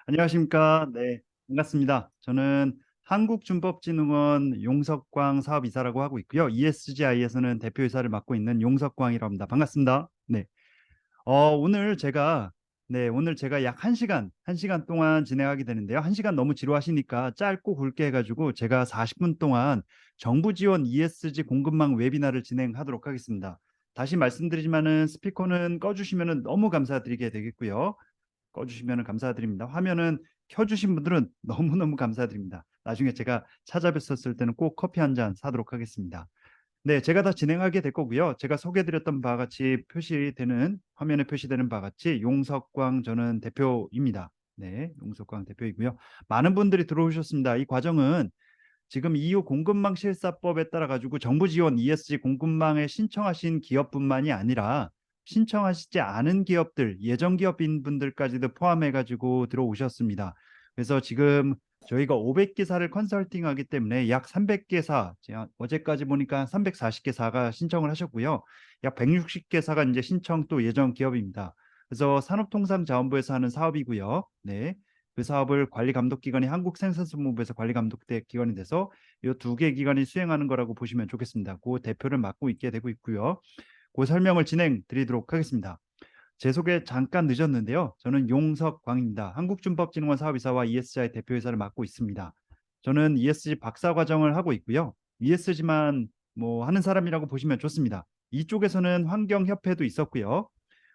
안녕하십니까. 네, 반갑습니다. 저는 한국준법진흥원 용석광 사업이사라고 하고 있고요. ESGI에서는 대표이사를 맡고 있는 용석광이라고 합니다. 반갑습니다. 네, 오늘 제가 오늘 제가 약 1시간 동안 진행하게 되는데요. 1시간 너무 지루하시니까 짧고 굵게 해가지고 제가 40분 동안 정부 지원 ESG 공급망 웨비나를 진행하도록 하겠습니다. 다시 말씀드리지만은 스피커는 꺼주시면 너무 감사드리게 되겠고요. 꺼주시면 감사드립니다. 화면은 켜주신 분들은 너무너무 감사드립니다. 나중에 제가 찾아뵀었을 때는 꼭 커피 한 잔 사도록 하겠습니다. 네, 제가 다 진행하게 될 거고요. 제가 소개해드렸던 바와 같이 화면에 표시되는 바와 같이 용석광 저는 대표입니다. 네, 용석광 대표이고요. 많은 분들이 들어오셨습니다. 이 과정은 지금 EU 공급망 실사법에 따라 가지고 정부 지원 ESG 공급망에 신청하신 기업뿐만이 아니라 신청하시지 않은 기업들, 예정 기업인 분들까지도 포함해 가지고 들어오셨습니다. 그래서 지금 저희가 500개사를 컨설팅하기 때문에 약 300개사, 어제까지 보니까 340개사가 신청을 하셨고요. 약 160개사가 이제 신청 또 예정 기업입니다. 그래서 산업통상자원부에서 하는 사업이고요. 네. 그 사업을 관리감독기관이 한국생산성무부에서 관리감독기관이 돼서 이 두 개 기관이 수행하는 거라고 보시면 좋겠습니다. 그 대표를 맡고 있게 되고 있고요. 그 설명을 진행 드리도록 하겠습니다. 제 소개 잠깐 늦었는데요. 저는 용석광입니다. 한국준법진흥원 사업이사와 ESGI 대표이사를 맡고 있습니다. 저는 ESG 박사과정을 하고 있고요. ESG만 하는 사람이라고 보시면 좋습니다. 이쪽에서는 환경협회도 있었고요.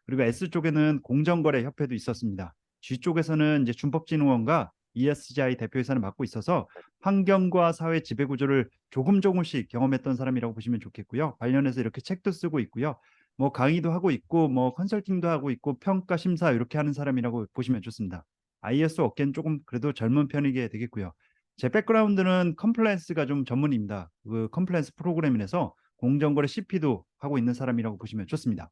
그리고 S쪽에는 공정거래협회도 있었습니다. G쪽에서는 이제 준법진흥원과 ESGI 대표이사를 맡고 있어서 환경과 사회 지배구조를 조금씩 경험했던 사람이라고 보시면 좋겠고요. 관련해서 이렇게 책도 쓰고 있고요. 강의도 하고 있고 컨설팅도 하고 있고 평가 심사 이렇게 하는 사람이라고 보시면 좋습니다. IS 업계는 조금 그래도 젊은 편이게 되겠고요. 제 백그라운드는 컴플라이언스가 좀 전문입니다. 그 컴플라이언스 프로그램에서 공정거래 CP도 하고 있는 사람이라고 보시면 좋습니다.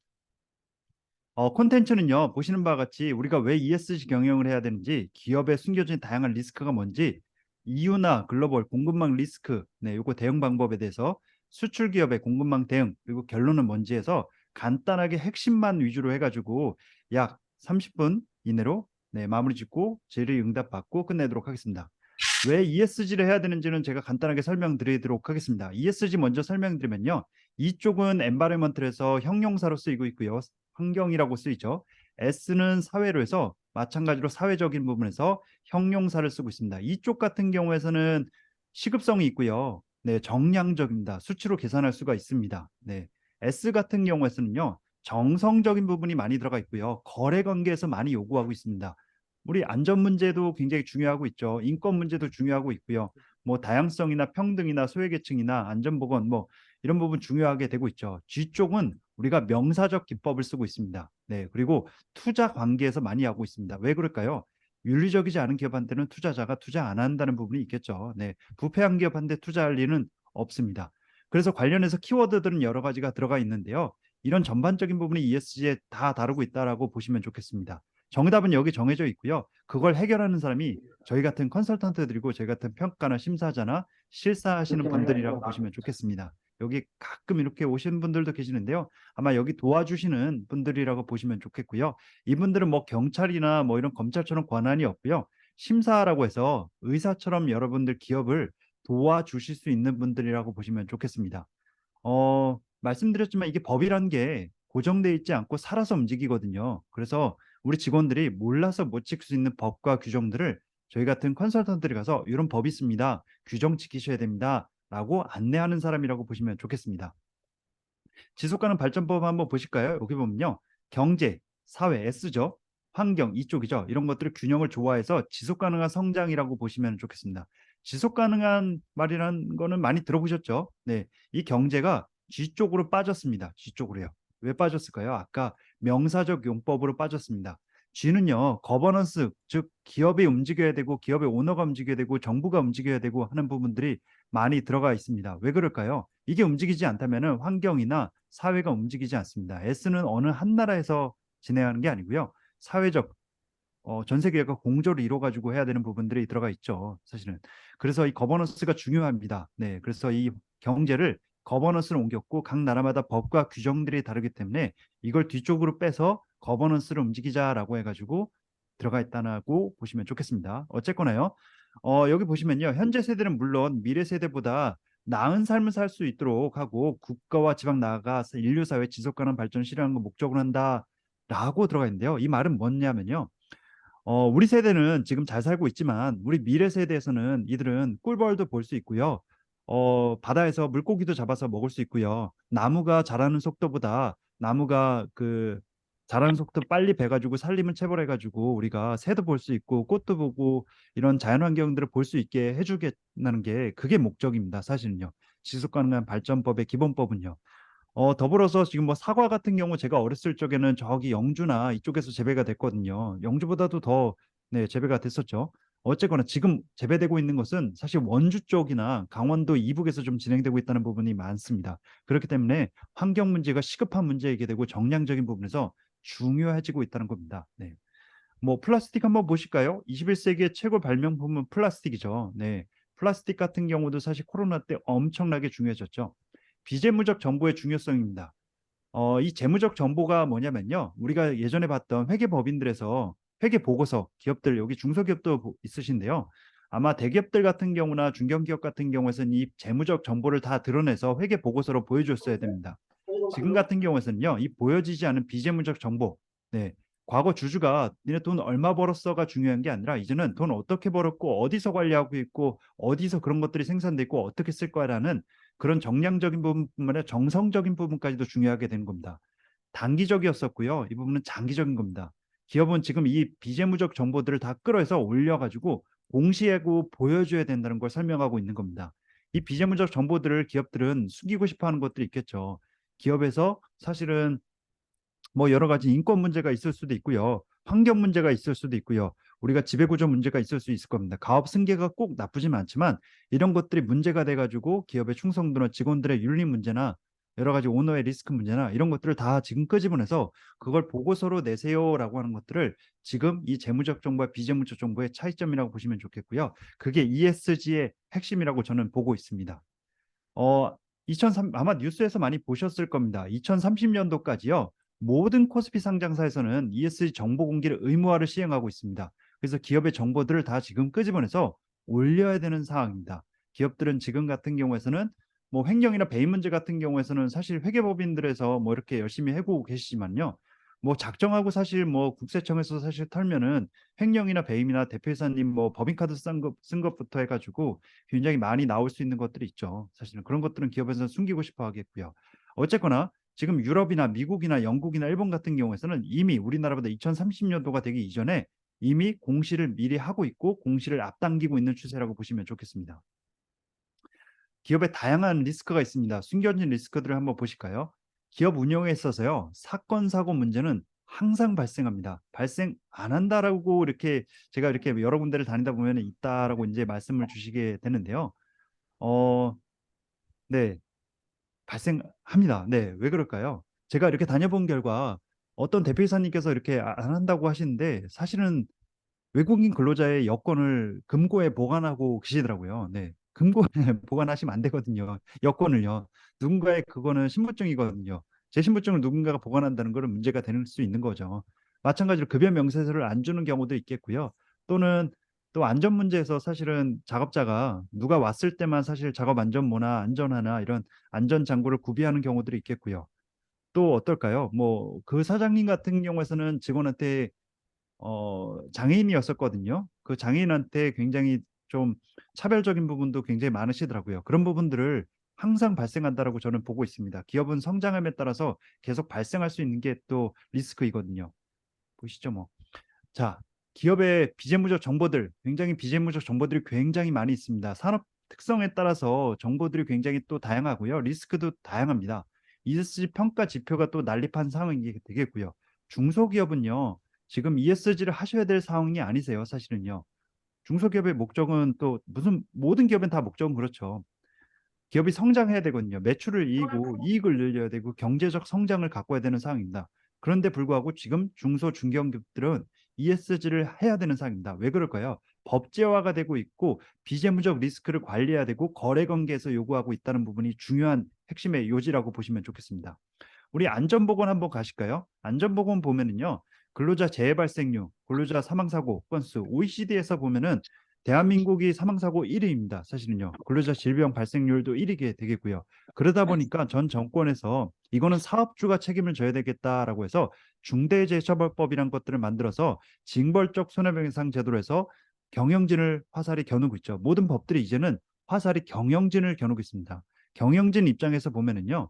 콘텐츠는요, 보시는 바와 같이 우리가 왜 ESG 경영을 해야 되는지, 기업에 숨겨진 다양한 리스크가 뭔지, EU나 글로벌 공급망 리스크, 요거 대응 방법에 대해서 수출 기업의 공급망 대응, 그리고 결론은 뭔지 해서 간단하게 핵심만 위주로 해가지고 약 30분 이내로 마무리 짓고 질의 응답 받고 끝내도록 하겠습니다. 왜 ESG를 해야 되는지는 제가 간단하게 설명드리도록 하겠습니다. ESG 먼저 설명드리면요. 이쪽은 environment에서 형용사로 쓰이고 있고요. 환경이라고 쓰이죠. S는 사회로 해서 마찬가지로 사회적인 부분에서 형용사를 쓰고 있습니다. 이쪽 같은 경우에서는 시급성이 있고요. 네, 정량적입니다. 수치로 계산할 수가 있습니다. 네, S 같은 경우에서는요. 정성적인 부분이 많이 들어가 있고요. 거래 관계에서 많이 요구하고 있습니다. 우리 안전 문제도 굉장히 중요하고 있죠. 인권 문제도 중요하고 있고요. 다양성이나 평등이나 소외계층이나 안전보건 이런 부분 중요하게 되고 있죠. G 쪽은 우리가 명사적 기법을 쓰고 있습니다. 네, 그리고 투자 관계에서 많이 하고 있습니다. 왜 그럴까요? 윤리적이지 않은 기업한테는 투자자가 투자 안 한다는 부분이 있겠죠. 네, 부패한 기업한테 투자할 리는 없습니다. 그래서 관련해서 키워드들은 여러 가지가 들어가 있는데요. 이런 전반적인 부분이 ESG에 다 다루고 있다라고 보시면 좋겠습니다. 정답은 여기 정해져 있고요. 그걸 해결하는 사람이 저희 같은 컨설턴트들이고 저희 같은 평가나 심사자나 실사하시는 분들이라고 보시면 좋겠습니다. 여기 가끔 이렇게 오시는 분들도 계시는데요. 아마 여기 도와주시는 분들이라고 보시면 좋겠고요. 이분들은 경찰이나 이런 검찰처럼 권한이 없고요. 심사라고 해서 의사처럼 여러분들 기업을 도와주실 수 있는 분들이라고 보시면 좋겠습니다. 말씀드렸지만 이게 법이란 게 고정되어 있지 않고 살아서 움직이거든요. 그래서 우리 직원들이 몰라서 못 지킬 수 있는 법과 규정들을 저희 같은 컨설턴트들이 가서 이런 법이 있습니다. 규정 지키셔야 됩니다. 라고 안내하는 사람이라고 보시면 좋겠습니다. 지속가능 발전법 한번 보실까요? 여기 보면요. 경제, 사회, S죠. 환경, 이쪽이죠. 이런 것들을 균형을 조화해서 지속가능한 성장이라고 보시면 좋겠습니다. 지속가능한 말이라는 거는 많이 들어보셨죠? 네, 이 경제가 G 쪽으로 빠졌습니다. G 쪽으로요. 왜 빠졌을까요? 아까 명사적 용법으로 빠졌습니다. G는요, 거버넌스, 즉 기업이 움직여야 되고 기업의 오너가 움직여야 되고 정부가 움직여야 되고 하는 부분들이 많이 들어가 있습니다. 왜 그럴까요? 이게 움직이지 않다면 환경이나 사회가 움직이지 않습니다. S는 어느 한 나라에서 진행하는 게 아니고요. 사회적 전 세계가 공조를 이뤄가지고 해야 되는 부분들이 들어가 있죠. 사실은. 그래서 이 거버넌스가 중요합니다. 네, 그래서 이 경제를 거버넌스를 옮겼고 각 나라마다 법과 규정들이 다르기 때문에 이걸 뒤쪽으로 빼서 거버넌스를 움직이자라고 해가지고 들어가 있다고 보시면 좋겠습니다. 어쨌거나요. 여기 보시면요. 현재 세대는 물론 미래 세대보다 나은 삶을 살 수 있도록 하고 국가와 지방 나아가서 인류 사회 지속 가능한 발전을 실현하는 걸 목적으로 한다라고 들어가 있는데요. 이 말은 뭐냐면요. 우리 세대는 지금 잘 살고 있지만 우리 미래 세대에서는 이들은 꿀벌도 볼 수 있고요. 바다에서 물고기도 잡아서 먹을 수 있고요. 나무가 자라는 속도보다 나무가 자라는 속도 빨리 배가지고 산림을 채벌해가지고 우리가 새도 볼 수 있고 꽃도 보고 이런 자연환경들을 볼 수 있게 해주겠다는 게 그게 목적입니다. 사실은요. 지속가능한 발전법의 기본법은요. 더불어서 지금 뭐 사과 같은 경우 제가 어렸을 적에는 저기 영주나 이쪽에서 재배가 됐거든요. 영주보다도 더 네, 재배가 됐었죠. 어쨌거나 지금 재배되고 있는 것은 사실 원주 쪽이나 강원도 이북에서 좀 진행되고 있다는 부분이 많습니다. 그렇기 때문에 환경 문제가 시급한 문제이게 되고 정량적인 부분에서 중요해지고 있다는 겁니다. 네. 뭐 플라스틱 한번 보실까요? 21세기의 최고 발명품은 플라스틱이죠. 네. 플라스틱 같은 경우도 사실 코로나 때 엄청나게 중요해졌죠. 비재무적 정보의 중요성입니다. 이 재무적 정보가 뭐냐면요. 우리가 예전에 봤던 회계법인들에서 회계 보고서, 기업들 여기 중소기업도 있으신데요. 아마 대기업들 같은 경우나 중견기업 같은 경우에서는 이 재무적 정보를 다 드러내서 회계 보고서로 보여줬어야 됩니다. 지금 같은 경우에서는요, 이 보여지지 않은 비재무적 정보, 네, 과거 주주가 니네 돈 얼마 벌었어가 중요한 게 아니라 이제는 돈 어떻게 벌었고 어디서 관리하고 있고 어디서 그런 것들이 생산돼 있고 어떻게 쓸 거라는 그런 정량적인 부분뿐만 아니라 정성적인 부분까지도 중요하게 되는 겁니다. 단기적이었었고요. 이 부분은 장기적인 겁니다. 기업은 지금 이 비재무적 정보들을 다 끌어서 올려가지고 공시하고 보여줘야 된다는 걸 설명하고 있는 겁니다. 이 비재무적 정보들을 기업들은 숨기고 싶어 하는 것들이 있겠죠. 기업에서 사실은 뭐 여러 가지 인권 문제가 있을 수도 있고요. 환경 문제가 있을 수도 있고요. 우리가 지배구조 문제가 있을 수 있을 겁니다. 가업 승계가 꼭 나쁘지는 않지만 이런 것들이 문제가 돼가지고 기업의 충성도나 직원들의 윤리 문제나 여러 가지 오너의 리스크 문제나 이런 것들을 다 지금 끄집어내서 그걸 보고서로 내세요라고 하는 것들을 지금 이 재무적 정보와 비재무적 정보의 차이점이라고 보시면 좋겠고요. 그게 ESG의 핵심이라고 저는 보고 있습니다. 어, 2003 아마 뉴스에서 많이 보셨을 겁니다. 2030년도까지요. 모든 코스피 상장사에서는 ESG 정보 공개를 의무화를 시행하고 있습니다. 그래서 기업의 정보들을 다 지금 끄집어내서 올려야 되는 상황입니다. 기업들은 지금 같은 경우에서는 뭐 횡령이나 배임 문제 같은 경우에서는 사실 회계법인들에서 뭐 이렇게 열심히 해고 계시지만요. 뭐 작정하고 사실 뭐 국세청에서 사실 털면은 횡령이나 배임이나 대표이사님 뭐 법인카드 쓴 것부터 해가지고 굉장히 많이 나올 수 있는 것들이 있죠. 사실은 그런 것들은 기업에서 숨기고 싶어 하겠고요. 어쨌거나 지금 유럽이나 미국이나 영국이나 일본 같은 경우에서는 이미 우리나라보다 2030년도가 되기 이전에 이미 공시를 미리 하고 있고 공시를 앞당기고 있는 추세라고 보시면 좋겠습니다. 기업에 다양한 리스크가 있습니다. 숨겨진 리스크들을 한번 보실까요? 기업 운영에 있어서요. 사건 사고 문제는 항상 발생합니다. 발생 안 한다라고 이렇게 제가 이렇게 여러 군데를 다니다 보면 있다라고 이제 말씀을 주시게 되는데요. 어, 네, 발생합니다. 네, 왜 그럴까요? 제가 이렇게 다녀본 결과 어떤 대표이사님께서 이렇게 안 한다고 하시는데 사실은 외국인 근로자의 여권을 금고에 보관하고 계시더라고요. 네. 금고에 보관하시면 안 되거든요. 여권을요. 누군가의 그거는 신분증이거든요. 제 신분증을 누군가가 보관한다는 것은 문제가 될 수 있는 거죠. 마찬가지로 급여 명세서를 안 주는 경우도 있겠고요. 또는 또 안전 문제에서 사실은 작업자가 누가 왔을 때만 사실 작업 안전모나 안전하나 이런 안전 장구를 구비하는 경우들이 있겠고요. 또 어떨까요? 뭐 그 사장님 같은 경우에서는 직원한테 장애인이었었거든요. 그 장애인한테 굉장히 좀 차별적인 부분도 굉장히 많으시더라고요. 그런 부분들을 항상 발생한다라고 저는 보고 있습니다. 기업은 성장함에 따라서 계속 발생할 수 있는 게 또 리스크이거든요. 보시죠, 뭐. 자, 기업의 비재무적 정보들, 굉장히 비재무적 정보들이 굉장히 많이 있습니다. 산업 특성에 따라서 정보들이 굉장히 또 다양하고요. 리스크도 다양합니다. ESG 평가 지표가 또 난립한 상황이 되겠고요. 중소기업은요, 지금 ESG를 하셔야 될 상황이 아니세요, 사실은요. 중소기업의 목적은 또 무슨 모든 기업은 다 목적은 그렇죠. 기업이 성장해야 되거든요. 매출을 이익고 이익을 늘려야 되고 경제적 성장을 가꿔야 되는 상황입니다. 그런데 불구하고 지금 중소 중견기업들은 ESG를 해야 되는 상황입니다. 왜 그럴까요? 법제화가 되고 있고 비재무적 리스크를 관리해야 되고 거래 관계에서 요구하고 있다는 부분이 중요한 핵심의 요지라고 보시면 좋겠습니다. 우리 안전보건 한번 가실까요? 안전보건 보면은요. 근로자 재해 발생률, 근로자 사망사고 건수, OECD에서 보면은 대한민국이 사망사고 1위입니다. 사실은요. 근로자 질병 발생률도 1위게 되겠고요. 그러다 보니까 전 정권에서 이거는 사업주가 책임을 져야 되겠다라고 해서 중대재해처벌법이란 것들을 만들어서 징벌적 손해배상 제도로 해서 경영진을 화살이 겨누고 있죠. 모든 법들이 이제는 화살이 경영진을 겨누고 있습니다. 경영진 입장에서 보면은요.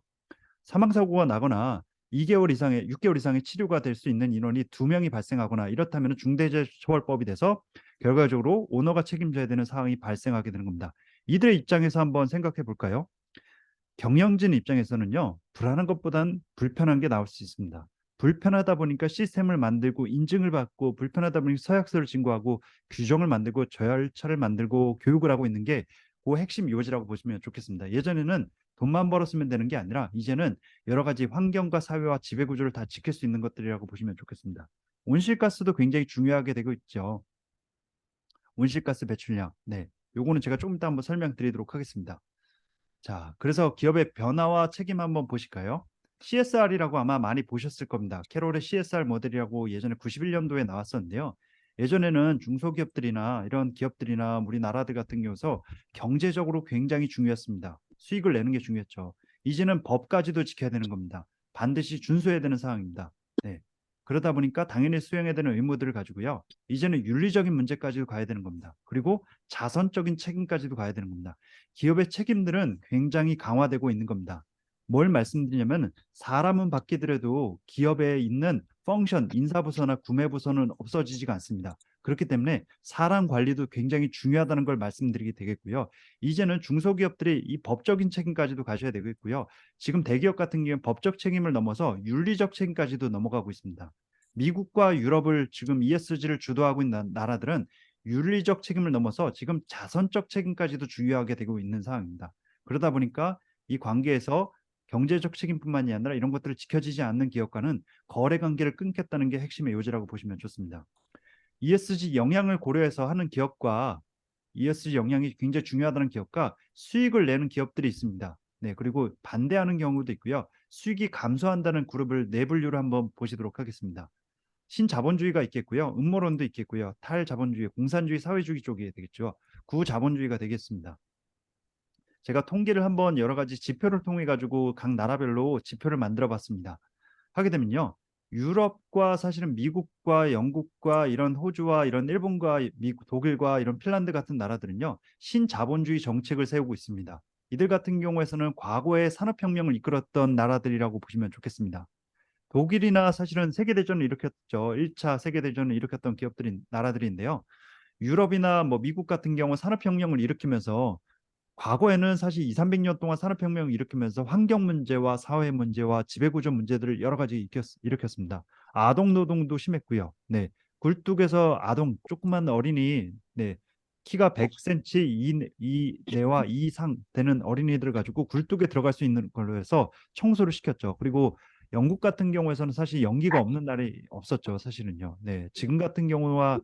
사망사고가 나거나 2개월 이상의 6개월 이상의 치료가 될 수 있는 인원이 2명이 발생하거나 이렇다면 중대재해처벌법이 돼서 결과적으로 오너가 책임져야 되는 상황이 발생하게 되는 겁니다. 이들의 입장에서 한번 생각해 볼까요? 경영진 입장에서는요. 불안한 것보단 불편한 게 나올 수 있습니다. 불편하다 보니까 시스템을 만들고 인증을 받고 불편하다 보니 서약서를 신고하고 규정을 만들고 절차를 만들고 교육을 하고 있는 게 그 핵심 요지라고 보시면 좋겠습니다. 예전에는 돈만 벌었으면 되는 게 아니라 이제는 여러 가지 환경과 사회와 지배 구조를 다 지킬 수 있는 것들이라고 보시면 좋겠습니다. 온실가스도 굉장히 중요하게 되고 있죠. 온실가스 배출량. 네. 요거는 제가 좀 이따 한번 설명드리도록 하겠습니다. 자, 그래서 기업의 변화와 책임 한번 보실까요? CSR이라고 아마 많이 보셨을 겁니다. 캐롤의 CSR 모델이라고 예전에 91년도에 나왔었는데요. 예전에는 중소기업들이나 이런 기업들이나 우리나라들 같은 경우서 경제적으로 굉장히 중요했습니다. 수익을 내는 게 중요했죠. 이제는 법까지도 지켜야 되는 겁니다. 반드시 준수해야 되는 상황입니다. 네. 그러다 보니까 당연히 수행해야 되는 의무들을 가지고요. 이제는 윤리적인 문제까지도 가야 되는 겁니다. 그리고 자선적인 책임까지도 가야 되는 겁니다. 기업의 책임들은 굉장히 강화되고 있는 겁니다. 뭘 말씀드리냐면 사람은 바뀌더라도 기업에 있는 펑션, 인사부서나 구매부서는 없어지지가 않습니다. 그렇기 때문에 사람 관리도 굉장히 중요하다는 걸 말씀드리게 되겠고요. 이제는 중소기업들이 이 법적인 책임까지도 가져야 되겠고요. 지금 대기업 같은 경우는 법적 책임을 넘어서 윤리적 책임까지도 넘어가고 있습니다. 미국과 유럽을 지금 ESG를 주도하고 있는 나라들은 윤리적 책임을 넘어서 지금 자선적 책임까지도 중요하게 되고 있는 상황입니다. 그러다 보니까 이 관계에서 경제적 책임뿐만이 아니라 이런 것들을 지켜지지 않는 기업과는 거래 관계를 끊겠다는 게 핵심의 요지라고 보시면 좋습니다. ESG 영향을 고려해서 하는 기업과 ESG 영향이 굉장히 중요하다는 기업과 수익을 내는 기업들이 있습니다. 네, 그리고 반대하는 경우도 있고요. 수익이 감소한다는 그룹을 네 분류를 한번 보시도록 하겠습니다. 신자본주의가 있겠고요. 음모론도 있겠고요. 탈자본주의, 공산주의, 사회주의 쪽이 되겠죠. 구자본주의가 되겠습니다. 제가 통계를 한번 여러 가지 지표를 통해 가지고 각 나라별로 지표를 만들어 봤습니다. 하게 되면요. 유럽과 사실은 미국과 영국과 이런 호주와 이런 일본과 미국, 독일과 이런 핀란드 같은 나라들은요. 신자본주의 정책을 세우고 있습니다. 이들 같은 경우에서는 과거에 산업혁명을 이끌었던 나라들이라고 보시면 좋겠습니다. 독일이나 사실은 세계대전을 일으켰죠. 1차 세계대전을 일으켰던 기업들인 나라들인데요. 유럽이나 뭐 미국 같은 경우 산업혁명을 일으키면서 과거에는 사실 2, 300년 동안 산업혁명을 일으키면서 환경 문제와 사회 문제와 지배구조 문제들을 여러 가지 일으켰습니다. 아동 노동도 심했고요. 네. 굴뚝에서 아동 조그만 어린이 네. 키가 100cm 이내와 이상 되는 어린이들을 가지고 굴뚝에 들어갈 수 있는 걸로 해서 청소를 시켰죠. 그리고 영국 같은 경우에서는 사실 연기가 없는 날이 없었죠. 사실은요. 네. 지금 같은 경우와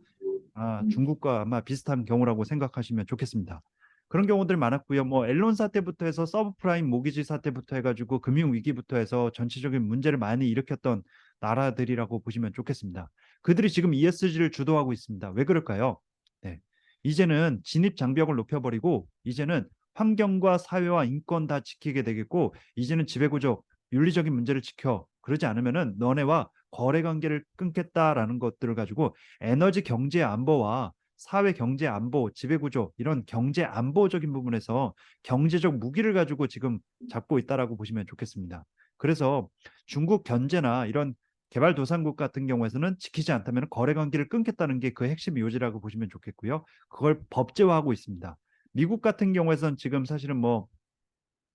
중국과 아마 비슷한 경우라고 생각하시면 좋겠습니다. 그런 경우들 많았고요. 뭐 앨런 사태부터 해서 서브프라임 모기지 사태부터 해가지고 금융 위기부터 해서 전체적인 문제를 많이 일으켰던 나라들이라고 보시면 좋겠습니다. 그들이 지금 ESG를 주도하고 있습니다. 왜 그럴까요? 네. 이제는 진입 장벽을 높여버리고 이제는 환경과 사회와 인권 다 지키게 되겠고 이제는 지배구조, 윤리적인 문제를 지켜. 그러지 않으면은 너네와 거래 관계를 끊겠다라는 것들을 가지고 에너지 경제 안보와 사회 경제 안보, 지배 구조 이런 경제 안보적인 부분에서 경제적 무기를 가지고 지금 잡고 있다라고 보시면 좋겠습니다. 그래서 중국 견제나 이런 개발도상국 같은 경우에서는 지키지 않다면 거래 관계를 끊겠다는 게 그 핵심 요지라고 보시면 좋겠고요. 그걸 법제화하고 있습니다. 미국 같은 경우에서는 지금 사실은 뭐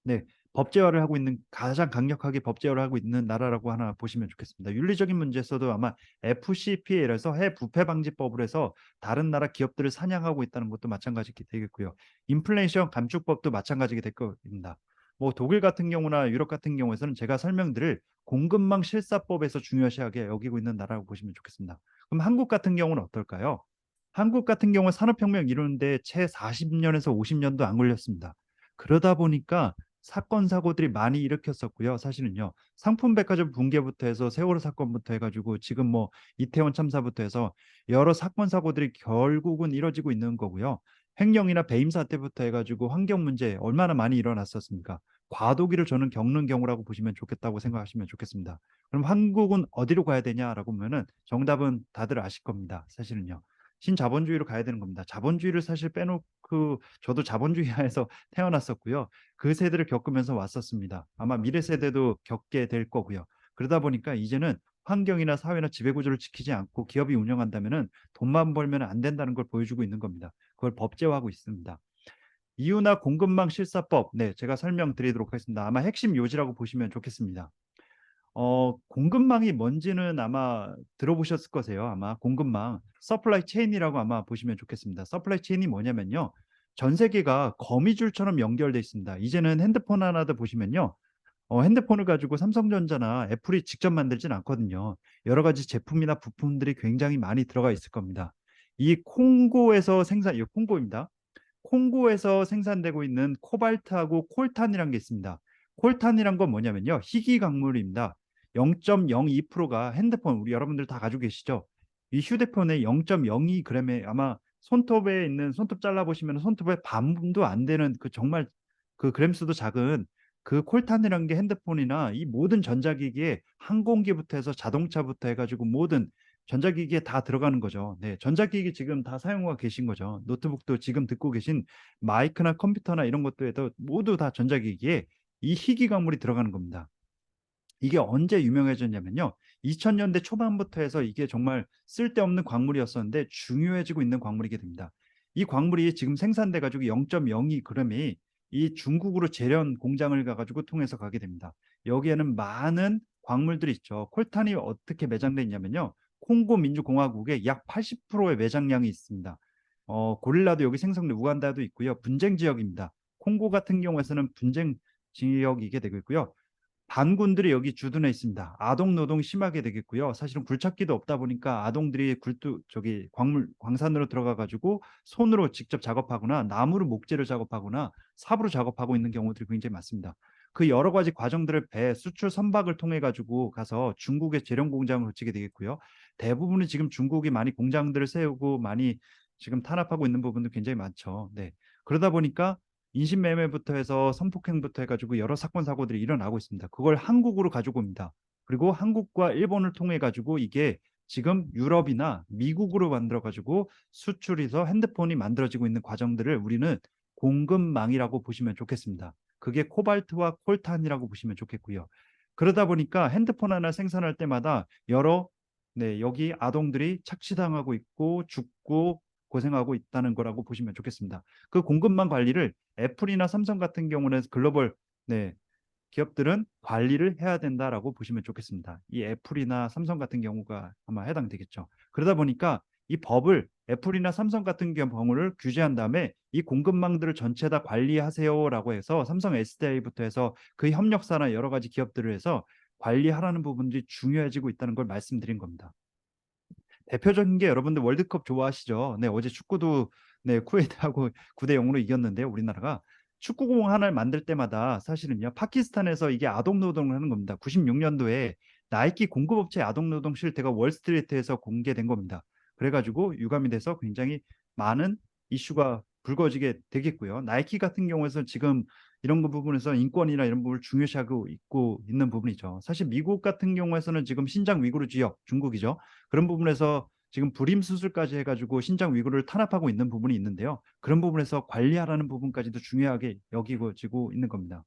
네, 법제화를 하고 있는 가장 강력하게 법제화를 하고 있는 나라라고 하나 보시면 좋겠습니다. 윤리적인 문제에서도 아마 FCPA에서 해부패 방지법을 해서 다른 나라 기업들을 사냥하고 있다는 것도 마찬가지 되겠고요. 인플레이션 감축법도 마찬가지게 될 겁니다. 뭐 독일 같은 경우나 유럽 같은 경우에서는 제가 설명드릴 공급망 실사법에서 중요시하게 여기고 있는 나라라고 보시면 좋겠습니다. 그럼 한국 같은 경우는 어떨까요? 한국 같은 경우 산업혁명 이루는데 채 40년에서 50년도 안 걸렸습니다. 그러다 보니까 사건 사고들이 많이 일으켰었고요. 사실은요. 상품백화점 붕괴부터 해서 세월호 사건부터 해가지고 지금 뭐 이태원 참사부터 해서 여러 사건 사고들이 결국은 이뤄지고 있는 거고요. 횡령이나 배임 사태부터 해가지고 환경 문제 얼마나 많이 일어났었습니까? 과도기를 저는 겪는 경우라고 보시면 좋겠다고 생각하시면 좋겠습니다. 그럼 한국은 어디로 가야 되냐라고 보면은 정답은 다들 아실 겁니다. 사실은요. 신자본주의로 가야 되는 겁니다. 자본주의를 사실 빼놓고 저도 자본주의 하에서 태어났었고요. 그 세대를 겪으면서 왔었습니다. 아마 미래 세대도 겪게 될 거고요. 그러다 보니까 이제는 환경이나 사회나 지배구조를 지키지 않고 기업이 운영한다면은 돈만 벌면 안 된다는 걸 보여주고 있는 겁니다. 그걸 법제화하고 있습니다. 이유나 공급망 실사법, 네, 제가 설명드리도록 하겠습니다. 아마 핵심 요지라고 보시면 좋겠습니다. 공급망이 뭔지는 아마 들어보셨을 거세요. 아마 공급망, 서플라이 체인이라고 아마 보시면 좋겠습니다. 서플라이 체인이 뭐냐면요. 전 세계가 거미줄처럼 연결돼 있습니다. 이제는 핸드폰 하나도 보시면요. 핸드폰을 가지고 삼성전자나 애플이 직접 만들진 않거든요. 여러 가지 제품이나 부품들이 굉장히 많이 들어가 있을 겁니다. 이 콩고에서 이 콩고입니다. 콩고에서 생산되고 있는 코발트하고 콜탄이라는 게 있습니다. 콜탄이란 건 뭐냐면요. 희귀 광물입니다. 0.02%가 핸드폰, 우리 여러분들 다 가지고 계시죠? 이 휴대폰의 0.02g에 아마 손톱에 있는 손톱 잘라보시면 손톱에 반도 안 되는 그 정말 그 그램수도 작은 그 콜탄이라는 게 핸드폰이나 이 모든 전자기기에 항공기부터 해서 자동차부터 해가지고 모든 전자기기에 다 들어가는 거죠. 네, 전자기기 지금 다 사용하고 계신 거죠. 노트북도 지금 듣고 계신 마이크나 컴퓨터나 이런 것들에도 모두 다 전자기기에 이 희귀 광물이 들어가는 겁니다. 이게 언제 유명해졌냐면요. 2000년대 초반부터 해서 이게 정말 쓸데없는 광물이었었는데 중요해지고 있는 광물이게 됩니다. 이 광물이 지금 생산돼 가지고 0.02g이 이 중국으로 재련 공장을 가가지고 통해서 가게 됩니다. 여기에는 많은 광물들이 있죠. 콜탄이 어떻게 매장돼 있냐면요. 콩고 민주공화국에 약 80%의 매장량이 있습니다. 고릴라도 여기 생성돼 우간다도 있고요. 분쟁 지역입니다. 콩고 같은 경우에서는 분쟁 지역이게 되고 있고요. 반군들이 여기 주둔해 있습니다. 아동 노동이 심하게 되겠고요. 사실은 굴착기도 없다 보니까 아동들이 저기 광산으로 들어가 가지고 손으로 직접 작업하거나 나무로 목재를 작업하거나 삽으로 작업하고 있는 경우들이 굉장히 많습니다. 그 여러 가지 과정들을 수출 선박을 통해 가지고 가서 중국의 재련 공장을 거치게 되겠고요. 대부분은 지금 중국이 많이 공장들을 세우고 많이 지금 탄압하고 있는 부분도 굉장히 많죠. 네. 그러다 보니까 인신매매부터 해서 성폭행부터 해가지고 여러 사건 사고들이 일어나고 있습니다. 그걸 한국으로 가지고 옵니다. 그리고 한국과 일본을 통해 가지고 이게 지금 유럽이나 미국으로 만들어 가지고 수출해서 핸드폰이 만들어지고 있는 과정들을 우리는 공급망이라고 보시면 좋겠습니다. 그게 코발트와 콜탄이라고 보시면 좋겠고요. 그러다 보니까 핸드폰 하나 생산할 때마다 여러 여기 아동들이 착취당하고 있고 죽고 고생하고 있다는 거라고 보시면 좋겠습니다. 그 공급망 관리를 애플이나 삼성 같은 경우는 글로벌 기업들은 관리를 해야 된다라고 보시면 좋겠습니다. 이 애플이나 삼성 같은 경우가 아마 해당되겠죠. 그러다 보니까 이 법을 애플이나 삼성 같은 경우를 규제한 다음에 이 공급망들을 전체 다 관리하세요라고 해서 삼성 SDI부터 해서 그 협력사나 여러 가지 기업들을 해서 관리하라는 부분들이 중요해지고 있다는 걸 말씀드린 겁니다. 대표적인 게 여러분들 월드컵 좋아하시죠? 네, 어제 축구도 쿠웨이트하고 9대 0으로 이겼는데요. 우리나라가 축구공 하나를 만들 때마다 사실은요. 파키스탄에서 이게 아동 노동을 하는 겁니다. 96년도에 나이키 공급업체 아동 노동 실태가 월스트리트에서 공개된 겁니다. 그래가지고 유감이 돼서 굉장히 많은 이슈가 불거지게 되겠고요. 나이키 같은 경우에서 지금 이런 부분에서 인권이나 이런 부분을 중요시하고 있고 있는 부분이죠. 사실 미국 같은 경우에서는 지금 신장 위구르 지역, 중국이죠. 그런 부분에서 지금 불임 수술까지 해가지고 신장 위구르를 탄압하고 있는 부분이 있는데요. 그런 부분에서 관리하라는 부분까지도 중요하게 여기고 있는 겁니다.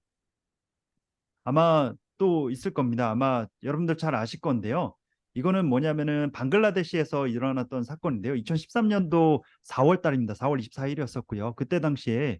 아마 또 있을 겁니다. 아마 여러분들 잘 아실 건데요. 이거는 뭐냐면은 방글라데시에서 일어났던 사건인데요. 2013년도 4월 달입니다. 4월 24일이었었고요. 그때 당시에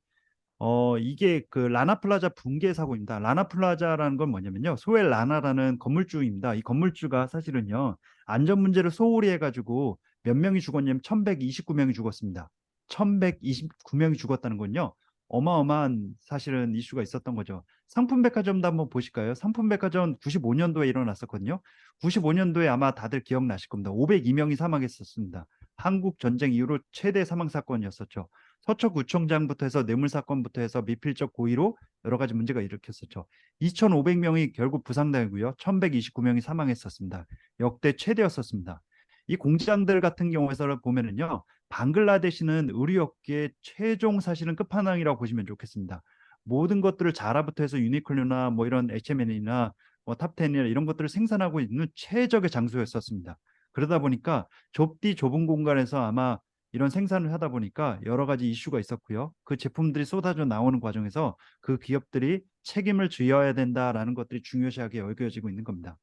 이게 그 라나플라자 붕괴 사고입니다. 라나플라자라는 건 뭐냐면요. 소엘 라나라는 건물주입니다. 이 건물주가 사실은요. 안전 문제를 소홀히 해가지고 몇 명이 죽었냐면 1129명이 죽었습니다. 1129명이 죽었다는 건요. 어마어마한 사실은 이슈가 있었던 거죠. 상품백화점도 한번 보실까요? 상품백화점 95년도에 일어났었거든요. 95년도에 아마 다들 기억나실 겁니다. 502명이 사망했었습니다. 한국 전쟁 이후로 최대 사망 사건이었었죠. 서초구청장부터 해서 뇌물 사건부터 해서 미필적 고의로 여러 가지 문제가 일으켰었죠. 2,500명이 결국 부상당하고요. 1,129명이 사망했었습니다. 역대 최대였었습니다. 이 공장들 같은 경우에서 보면은요, 방글라데시는 의류업계의 최종 사실은 끝판왕이라고 보시면 좋겠습니다. 모든 것들을 자라부터 해서 유니클로나 뭐 이런 H&M이나 뭐 탑텐이나 이런 것들을 생산하고 있는 최적의 장소였었습니다. 그러다 보니까 좁디 좁은 공간에서 아마 이런 생산을 하다 보니까 여러 가지 이슈가 있었고요. 그 제품들이 쏟아져 나오는 과정에서 그 기업들이 책임을 져야 된다라는 것들이 중요시하게 여겨지고 있는 겁니다.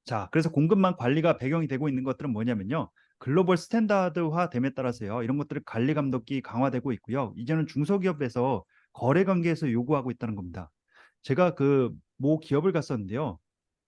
자, 그래서 공급망 관리가 배경이 되고 있는 것들은 뭐냐면요. 글로벌 스탠다드화됨에 따라서요. 이런 것들을 관리 감독이 강화되고 있고요. 이제는 중소기업에서 거래 관계에서 요구하고 있다는 겁니다. 제가 그 모 기업을 갔었는데요.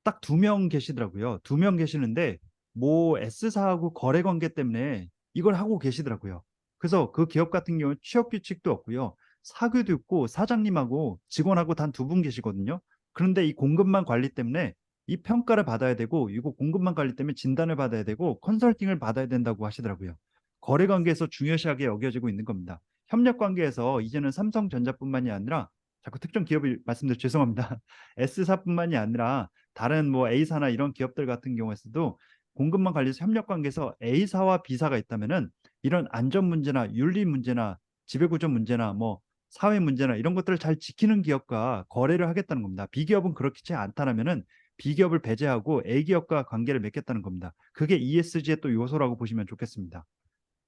딱 2명 계시더라고요. 2명 계시는데 모 S사하고 거래 관계 때문에 이걸 하고 계시더라고요. 그래서 그 기업 같은 경우는 취업 규칙도 없고요. 사규도 있고 사장님하고 직원하고 단 2분 계시거든요. 그런데 이 공급망 관리 때문에 이 평가를 받아야 되고 이거 공급망 관리 때문에 진단을 받아야 되고 컨설팅을 받아야 된다고 하시더라고요. 거래 관계에서 중요시하게 여겨지고 있는 겁니다. 협력 관계에서 이제는 삼성전자뿐만이 아니라 자꾸 특정 기업을 말씀드려 죄송합니다. S사뿐만이 아니라 다른 뭐 A사나 이런 기업들 같은 경우에서도 공급망 관리에서 협력 관계에서 A사와 B사가 있다면은 이런 안전 문제나 윤리 문제나 지배구조 문제나 뭐 사회 문제나 이런 것들을 잘 지키는 기업과 거래를 하겠다는 겁니다. B기업은 그렇지 않다면은 B기업을 배제하고 A기업과 관계를 맺겠다는 겁니다. 그게 ESG의 또 요소라고 보시면 좋겠습니다.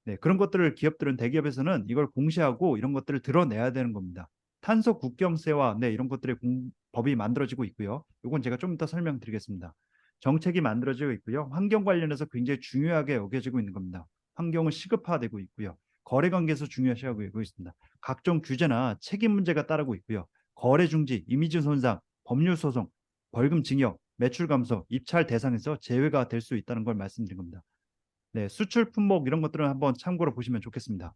네, 그런 것들을 기업들은 대기업에서는 이걸 공시하고 이런 것들을 드러내야 되는 겁니다. 탄소 국경세와 네, 이런 것들의 법이 만들어지고 있고요. 이건 제가 좀 이따 설명드리겠습니다. 정책이 만들어지고 있고요. 환경 관련해서 굉장히 중요하게 여겨지고 있는 겁니다. 환경은 시급화되고 있고요. 거래 관계에서 중요시하고 있습니다. 각종 규제나 책임 문제가 따르고 있고요. 거래 중지, 이미지 손상, 법률 소송, 벌금 징역, 매출 감소, 입찰 대상에서 제외가 될 수 있다는 걸 말씀드린 겁니다. 네, 수출 품목 이런 것들은 한번 참고로 보시면 좋겠습니다.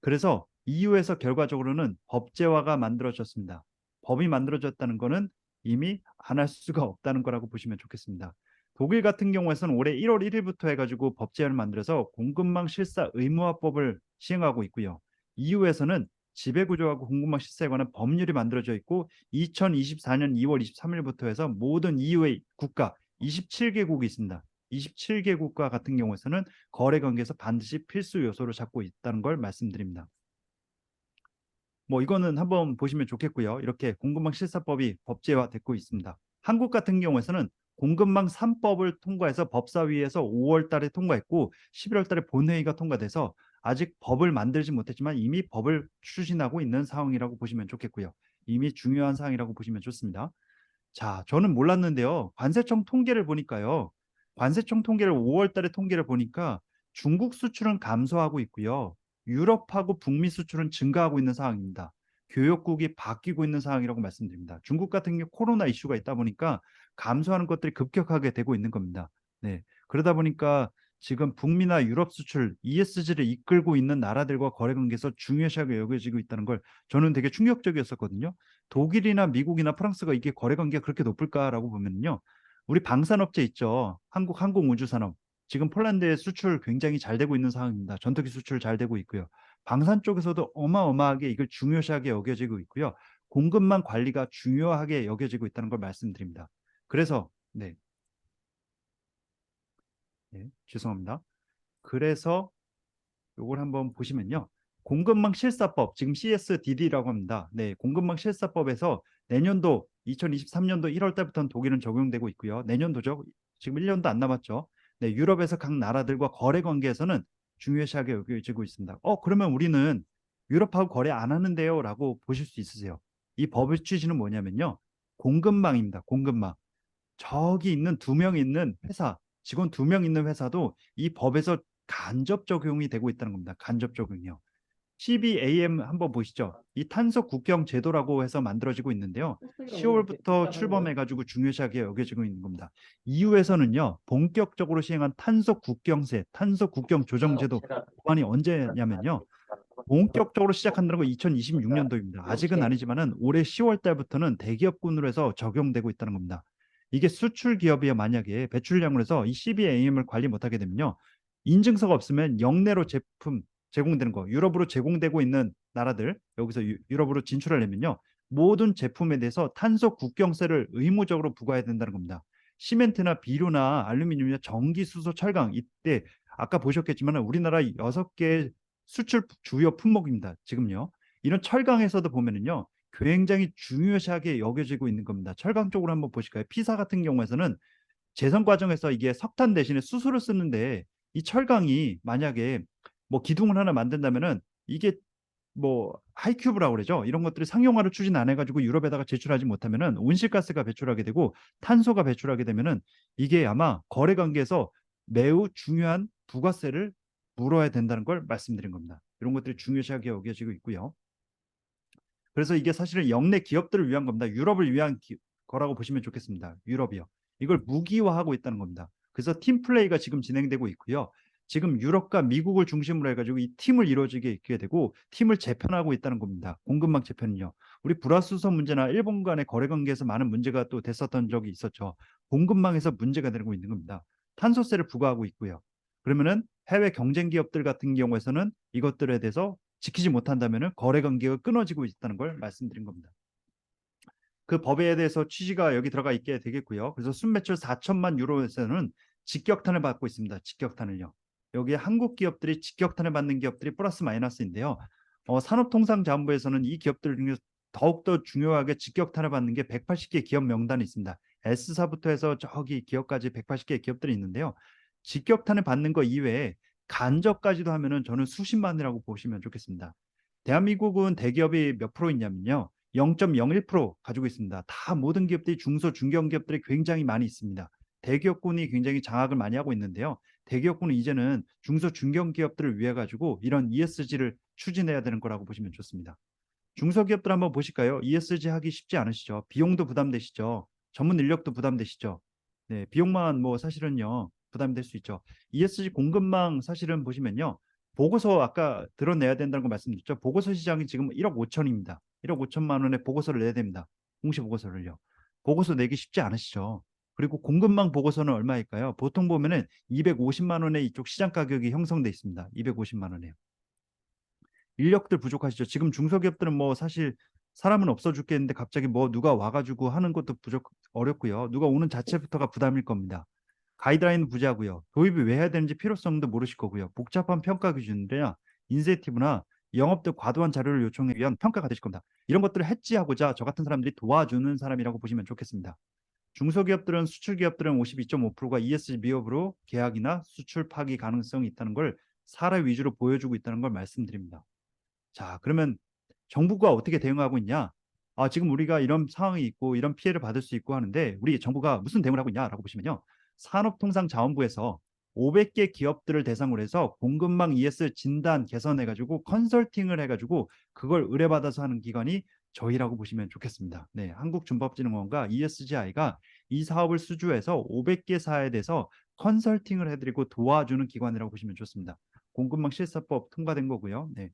그래서 EU에서 결과적으로는 법제화가 만들어졌습니다. 법이 만들어졌다는 것은 이미 안 할 수가 없다는 거라고 보시면 좋겠습니다. 독일 같은 경우에서는 올해 1월 1일부터 해가지고 법제화를 만들어서 공급망 실사 의무화법을 시행하고 있고요. EU에서는 지배구조하고 공급망 실사에 관한 법률이 만들어져 있고 2024년 2월 23일부터 해서 모든 EU의 국가 27개국이 있습니다. 27개국과 같은 경우에서는 거래 관계에서 반드시 필수 요소로 잡고 있다는 걸 말씀드립니다. 뭐 이거는 한번 보시면 좋겠고요. 이렇게 공급망 실사법이 법제화되고 있습니다. 한국 같은 경우에서는 공급망 3법을 통과해서 법사위에서 5월 달에 통과했고 11월 달에 본회의가 통과돼서 아직 법을 만들지 못했지만 이미 법을 추진하고 있는 상황이라고 보시면 좋겠고요. 이미 중요한 사항이라고 보시면 좋습니다. 자, 저는 몰랐는데요. 관세청 통계를 보니까요. 관세청 통계를 5월 달에 통계를 보니까 중국 수출은 감소하고 있고요. 유럽하고 북미 수출은 증가하고 있는 상황입니다. 교역국이 바뀌고 있는 상황이라고 말씀드립니다. 중국 같은 경우 코로나 이슈가 있다 보니까 감소하는 것들이 급격하게 되고 있는 겁니다. 네. 그러다 보니까 지금 북미나 유럽 수출 ESG를 이끌고 있는 나라들과 거래 관계에서 중요시하게 여겨지고 있다는 걸 저는 되게 충격적이었었거든요. 독일이나 미국이나 프랑스가 이게 거래 관계가 그렇게 높을까라고 보면요. 우리 방산업체 있죠. 한국 항공우주산업. 지금 폴란드에 수출 굉장히 잘 되고 있는 상황입니다. 전투기 수출 잘 되고 있고요. 방산 쪽에서도 어마어마하게 이걸 중요시하게 여겨지고 있고요. 공급망 관리가 중요하게 여겨지고 있다는 걸 말씀드립니다. 그래서 죄송합니다. 그래서 요걸 한번 보시면요. 공급망 실사법, 지금 CSDD라고 합니다. 네, 공급망 실사법에서 내년도 2023년도 1월 달부터는 독일은 적용되고 있고요. 내년도죠. 지금 1년도 안 남았죠. 네, 유럽에서 각 나라들과 거래 관계에서는 중요시하게 여겨지고 있습니다. 그러면 우리는 유럽하고 거래 안 하는데요? 라고 보실 수 있으세요. 이 법의 취지는 뭐냐면요. 공급망입니다. 공급망. 저기 있는 2명 있는 회사, 직원 2명 있는 회사도 이 법에서 간접 적용이 되고 있다는 겁니다. 간접 적용이요. CBAM 한번 보시죠. 이 탄소 국경 제도라고 해서 만들어지고 있는데요. 10월부터 출범해가지고 중요시하게 여겨지고 있는 겁니다. EU에서는요, 본격적으로 시행한 탄소 국경세, 탄소 국경 조정 제도 보완이 언제냐면요. 본격적으로 시작한다는 건 2026년도입니다. 아직은 아니지만은 올해 10월 달부터는 대기업군으로 해서 적용되고 있다는 겁니다. 이게 수출 기업이 만약에 배출량으로 해서 이 CBAM을 관리 못하게 되면요. 인증서가 없으면 영내로 제품 제공되는 거, 유럽으로 제공되고 있는 나라들, 여기서 유럽으로 진출하려면요, 모든 제품에 대해서 탄소 국경세를 의무적으로 부과해야 된다는 겁니다. 시멘트나 비료나 알루미늄이나 전기, 수소, 철강, 이때 아까 보셨겠지만 우리나라 6개 수출 주요 품목입니다. 지금요. 이런 철강에서도 보면은요, 굉장히 중요시하게 여겨지고 있는 겁니다. 철강 쪽으로 한번 보실까요? 피사 같은 경우에서는 재성 과정에서 이게 석탄 대신에 수소를 쓰는데, 이 철강이 만약에 뭐 기둥을 하나 만든다면은 이게 뭐 하이큐브라고 그러죠. 이런 것들이 상용화를 추진 안 해가지고 유럽에다가 제출하지 못하면은 온실가스가 배출하게 되고 탄소가 배출하게 되면은 이게 아마 거래 관계에서 매우 중요한 부가세를 물어야 된다는 걸 말씀드린 겁니다. 이런 것들이 중요시하게 여겨지고 있고요. 그래서 이게 사실은 영내 기업들을 위한 겁니다. 유럽을 위한 거라고 보시면 좋겠습니다. 유럽이요. 이걸 무기화하고 있다는 겁니다. 그래서 팀 플레이가 지금 진행되고 있고요. 지금 유럽과 미국을 중심으로 해가지고 이 팀을 이루어지게 있게 되고 팀을 재편하고 있다는 겁니다. 공급망 재편은요. 우리 불화수소 문제나 일본 간의 거래 관계에서 많은 문제가 또 됐었던 적이 있었죠. 공급망에서 문제가 되고 있는 겁니다. 탄소세를 부과하고 있고요. 그러면은 해외 경쟁 기업들 같은 경우에서는 이것들에 대해서 지키지 못한다면 거래 관계가 끊어지고 있다는 걸 말씀드린 겁니다. 그 법에 대해서 취지가 여기 들어가 있게 되겠고요. 그래서 순매출 4천만 유로에서는 직격탄을 받고 있습니다. 직격탄을요. 여기에 한국 기업들이 직격탄을 받는 기업들이 플러스 마이너스인데요. 산업통상자원부에서는 이 기업들 중에 더욱더 중요하게 직격탄을 받는 게 180개 기업 명단이 있습니다. S사부터 해서 저기 기업까지 180개 기업들이 있는데요. 직격탄을 받는 거 이외에 간접까지도 하면은 저는 수십만이라고 보시면 좋겠습니다. 대한민국은 대기업이 몇 프로 있냐면요. 0.01% 가지고 있습니다. 다 모든 기업들이 중소 중견기업들이 굉장히 많이 있습니다. 대기업군이 굉장히 장악을 많이 하고 있는데요. 대기업군은 이제는 중소 중견기업들을 위해 가지고 이런 ESG를 추진해야 되는 거라고 보시면 좋습니다. 중소기업들 한번 보실까요? ESG 하기 쉽지 않으시죠? 비용도 부담되시죠? 전문 인력도 부담되시죠? 네, 비용만 뭐 사실은요 부담될 수 있죠. ESG 공급망 사실은 보시면요, 보고서 아까 드러내야 된다는 거 말씀드렸죠. 보고서 시장이 지금 1억 5천입니다. 1억 5천만 원의 보고서를 내야 됩니다. 공시 보고서를요. 보고서 내기 쉽지 않으시죠. 그리고 공급망 보고서는 얼마일까요? 보통 보면은 250만 원에 이쪽 시장 가격이 형성돼 있습니다. 250만 원에요. 인력들 부족하시죠. 지금 중소기업들은 뭐 사실 사람은 없어 죽겠는데 갑자기 뭐 누가 와가지고 하는 것도 어렵고요. 누가 오는 자체부터가 부담일 겁니다. 가이드라인 부재하고요. 도입이 왜 해야 되는지 필요성도 모르실 거고요. 복잡한 평가 기준이나 인센티브나 영업들 과도한 자료를 요청에 의한 평가가 되실 겁니다. 이런 것들을 해지하고자 저 같은 사람들이 도와주는 사람이라고 보시면 좋겠습니다. 중소기업들은 수출기업들은 52.5%가 ESG 미업으로 계약이나 수출 파기 가능성이 있다는 걸 사례 위주로 보여주고 있다는 걸 말씀드립니다. 자, 그러면 정부가 어떻게 대응하고 있냐? 지금 우리가 이런 상황이 있고 이런 피해를 받을 수 있고 하는데 우리 정부가 무슨 대응을 하고 있냐라고 보시면요. 산업통상자원부에서 500개 기업들을 대상으로 해서 공급망 ES 진단 개선해가지고 컨설팅을 해가지고 그걸 의뢰받아서 하는 기관이 저희라고 보시면 좋겠습니다. 네, 한국준법진흥원과 ESGI가 이 사업을 수주해서 500개사에 대해서 컨설팅을 해드리고 도와주는 기관이라고 보시면 좋습니다. 공급망 실사법 통과된 거고요. 네.